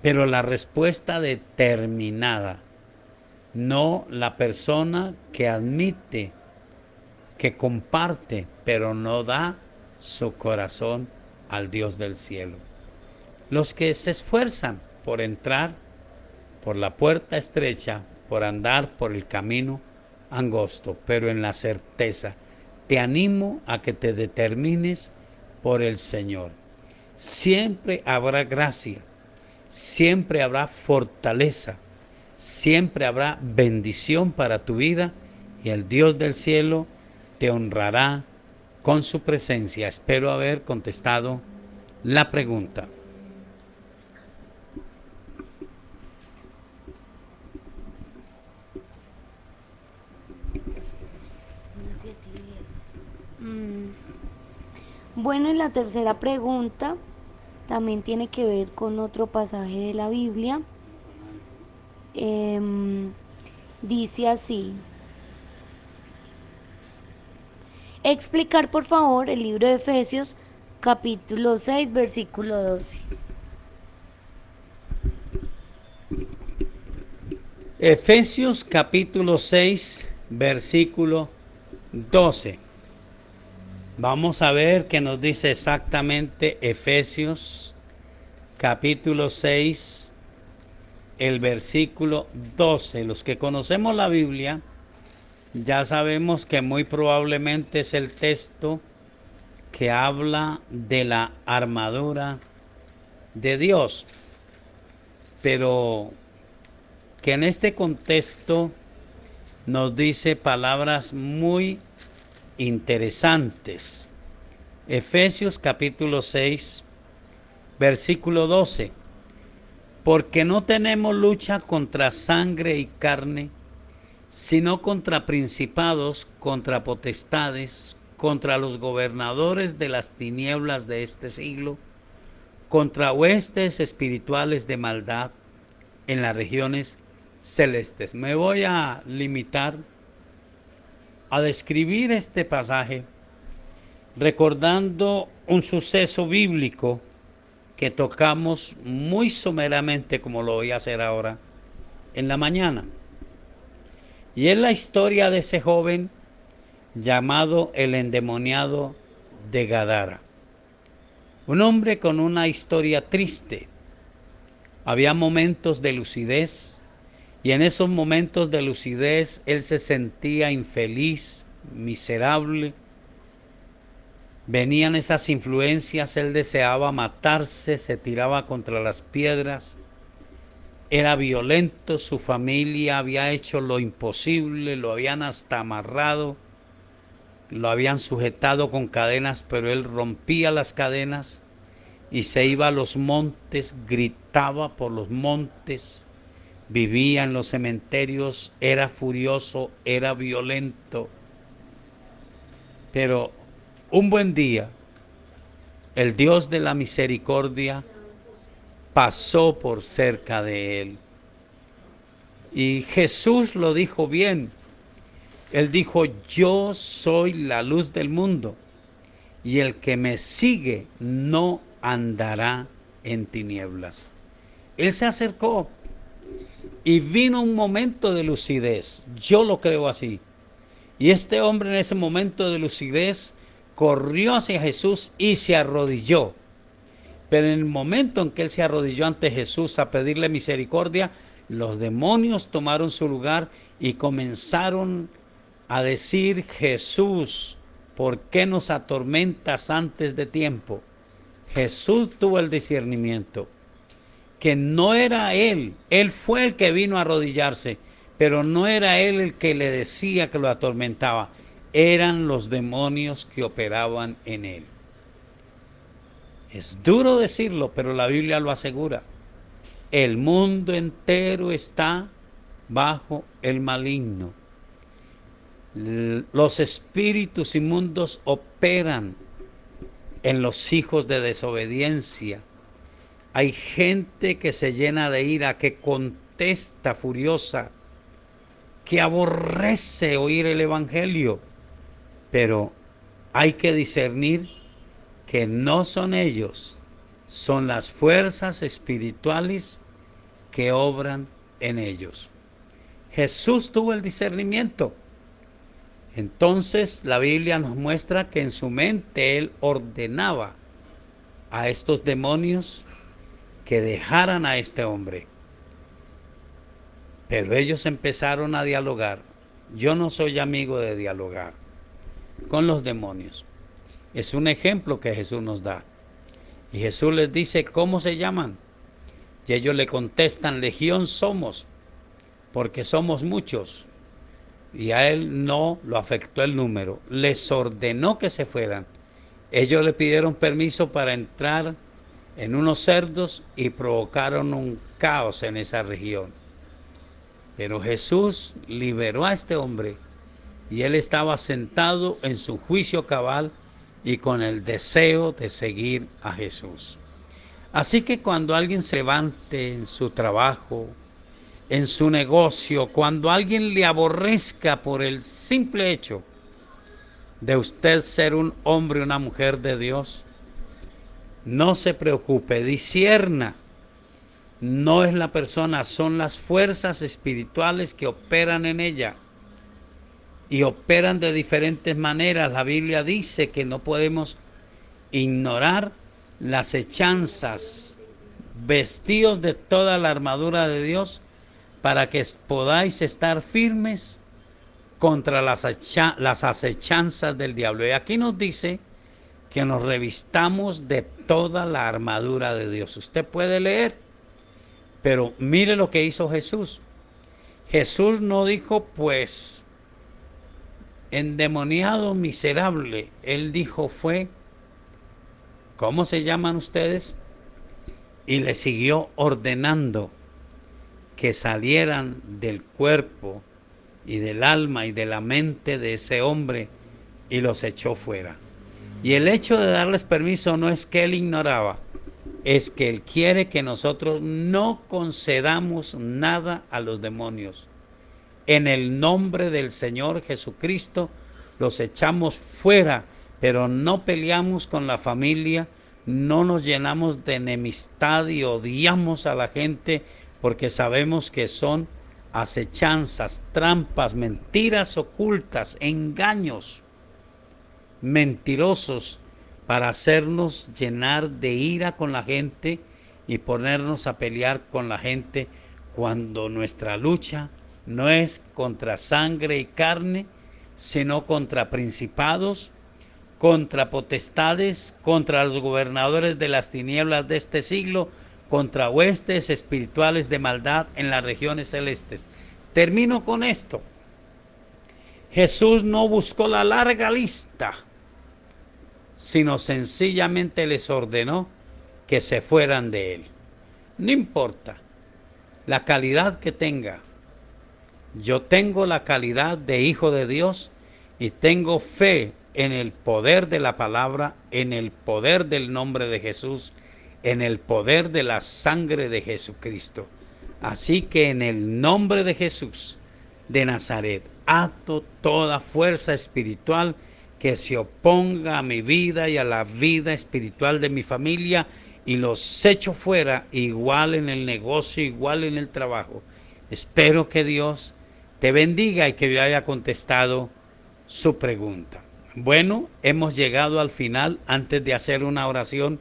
pero la respuesta determinada, no la persona que admite, que comparte, pero no da su corazón al Dios del cielo. Los que se esfuerzan por entrar por la puerta estrecha, por andar por el camino angosto, pero en la certeza, te animo a que te determines por el Señor. Siempre habrá gracia, siempre habrá fortaleza, siempre habrá bendición para tu vida, y el Dios del cielo te honrará con su presencia. Espero haber contestado la pregunta. Bueno, y la tercera pregunta también tiene que ver con otro pasaje de la Biblia. Em, Dice así. Explicar, por favor, el libro de Efesios, capítulo 6, versículo 12. Efesios capítulo 6, versículo 12. Vamos a ver qué nos dice exactamente Efesios capítulo 6, el versículo 12. Los que conocemos la Biblia ya sabemos que muy probablemente es el texto que habla de la armadura de Dios, pero que en este contexto nos dice palabras muy interesantes. Efesios capítulo 6, versículo 12. Porque no tenemos lucha contra sangre y carne, sino contra principados, contra potestades, contra los gobernadores de las tinieblas de este siglo, contra huestes espirituales de maldad en las regiones celestes. Me voy a limitar a describir este pasaje recordando un suceso bíblico que tocamos muy someramente, como lo voy a hacer ahora en la mañana. Y es la historia de ese joven llamado el endemoniado de Gadara. Un hombre con una historia triste. Había momentos de lucidez, y en esos momentos de lucidez él se sentía infeliz, miserable. Venían esas influencias, él deseaba matarse, se tiraba contra las piedras, era violento, su familia había hecho lo imposible, lo habían hasta amarrado, lo habían sujetado con cadenas, pero él rompía las cadenas y se iba a los montes, gritaba por los montes, vivía en los cementerios, era furioso, era violento. Pero un buen día, el Dios de la misericordia pasó por cerca de él. Y Jesús lo dijo bien. Él dijo: yo soy la luz del mundo, y el que me sigue no andará en tinieblas. Él se acercó y vino un momento de lucidez. Yo lo creo así. Y este hombre en ese momento de lucidez corrió hacia Jesús y se arrodilló. Pero en el momento en que él se arrodilló ante Jesús a pedirle misericordia, los demonios tomaron su lugar y comenzaron a decir: Jesús, ¿por qué nos atormentas antes de tiempo? Jesús tuvo el discernimiento que no era él fue el que vino a arrodillarse, pero no era él el que le decía que lo atormentaba, eran los demonios que operaban en él. Es duro decirlo, pero la Biblia lo asegura. El mundo entero está bajo el maligno. Los espíritus inmundos operan en los hijos de desobediencia. Hay gente que se llena de ira, que contesta furiosa, que aborrece oír el evangelio, pero hay que discernir que no son ellos, son las fuerzas espirituales que obran en ellos. Jesús tuvo el discernimiento. Entonces la Biblia nos muestra que en su mente él ordenaba a estos demonios que dejaran a este hombre. Pero ellos empezaron a dialogar. Yo no soy amigo de dialogar con los demonios. Es un ejemplo que Jesús nos da. Y Jesús les dice: ¿cómo se llaman? Y ellos le contestan: legión somos, porque somos muchos. Y a él no lo afectó el número. Les ordenó que se fueran. Ellos le pidieron permiso para entrar en unos cerdos y provocaron un caos en esa región. Pero Jesús liberó a este hombre y él estaba sentado en su juicio cabal y con el deseo de seguir a Jesús. Así que cuando alguien se levante en su trabajo, en su negocio, cuando alguien le aborrezca por el simple hecho de usted ser un hombre o una mujer de Dios, no se preocupe, discierna. No es la persona, son las fuerzas espirituales que operan en ella. Y operan de diferentes maneras. La Biblia dice que no podemos ignorar las hechanzas. Vestíos de toda la armadura de Dios para que podáis estar firmes contra las acechanzas del diablo. Y aquí nos dice que nos revistamos de toda la armadura de Dios. Usted puede leer, pero mire lo que hizo Jesús. Jesús no dijo, pues, endemoniado miserable. Él dijo fue, ¿cómo se llaman ustedes? Y le siguió ordenando que salieran del cuerpo y del alma y de la mente de ese hombre y los echó fuera. Y el hecho de darles permiso no es que él ignoraba, es que él quiere que nosotros no concedamos nada a los demonios. En el nombre del Señor Jesucristo los echamos fuera, pero no peleamos con la familia, no nos llenamos de enemistad y odiamos a la gente porque sabemos que son acechanzas, trampas, mentiras ocultas, engaños mentirosos para hacernos llenar de ira con la gente y ponernos a pelear con la gente cuando nuestra lucha no es contra sangre y carne, sino contra principados, contra potestades, contra los gobernadores de las tinieblas de este siglo, contra huestes espirituales de maldad en las regiones celestes. Termino con esto. Jesús no buscó la larga lista, sino sencillamente les ordenó que se fueran de él. No importa la calidad que tenga. Yo tengo la calidad de hijo de Dios y tengo fe en el poder de la palabra, en el poder del nombre de Jesús, en el poder de la sangre de Jesucristo. Así que en el nombre de Jesús de Nazaret, ato toda fuerza espiritual que se oponga a mi vida y a la vida espiritual de mi familia y los echo fuera, igual en el negocio, igual en el trabajo. Espero que Dios te bendiga y que yo haya contestado su pregunta. Bueno, hemos llegado al final. Antes de hacer una oración,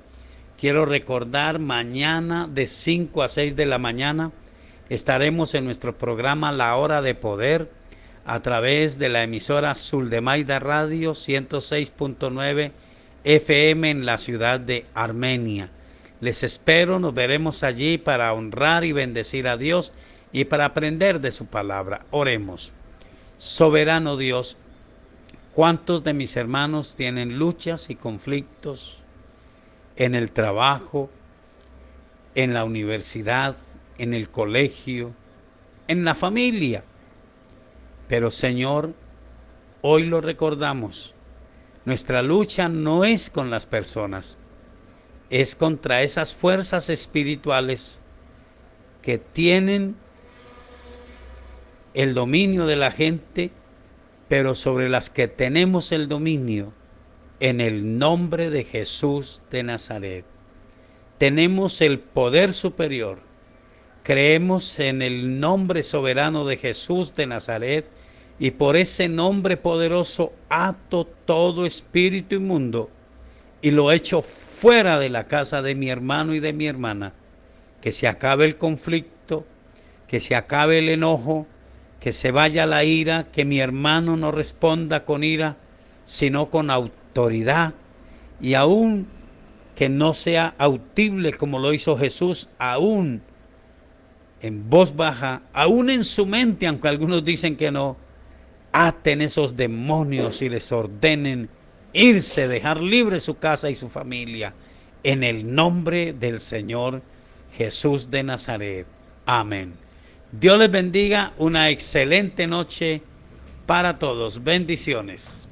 quiero recordar, mañana de 5 a 6 de la mañana estaremos en nuestro programa La Hora de Poder a través de la emisora Suldemaida Radio 106.9 FM en la ciudad de Armenia. Les espero, nos veremos allí para honrar y bendecir a Dios y para aprender de su palabra. Oremos. Soberano Dios, ¿cuántos de mis hermanos tienen luchas y conflictos en el trabajo, en la universidad, en el colegio, en la familia? Pero Señor, hoy lo recordamos, nuestra lucha no es con las personas, es contra esas fuerzas espirituales que tienen el dominio de la gente, pero sobre las que tenemos el dominio en el nombre de Jesús de Nazaret. Tenemos el poder superior, creemos en el nombre soberano de Jesús de Nazaret y por ese nombre poderoso ato todo espíritu inmundo y lo echo fuera de la casa de mi hermano y de mi hermana. Que se acabe el conflicto, que se acabe el enojo, que se vaya la ira, que mi hermano no responda con ira, sino con autoridad, y aún que no sea audible como lo hizo Jesús, aún en voz baja, aún en su mente, aunque algunos dicen que no, aten esos demonios y les ordenen irse, dejar libre su casa y su familia, en el nombre del Señor Jesús de Nazaret. Amén. Dios les bendiga, una excelente noche para todos. Bendiciones.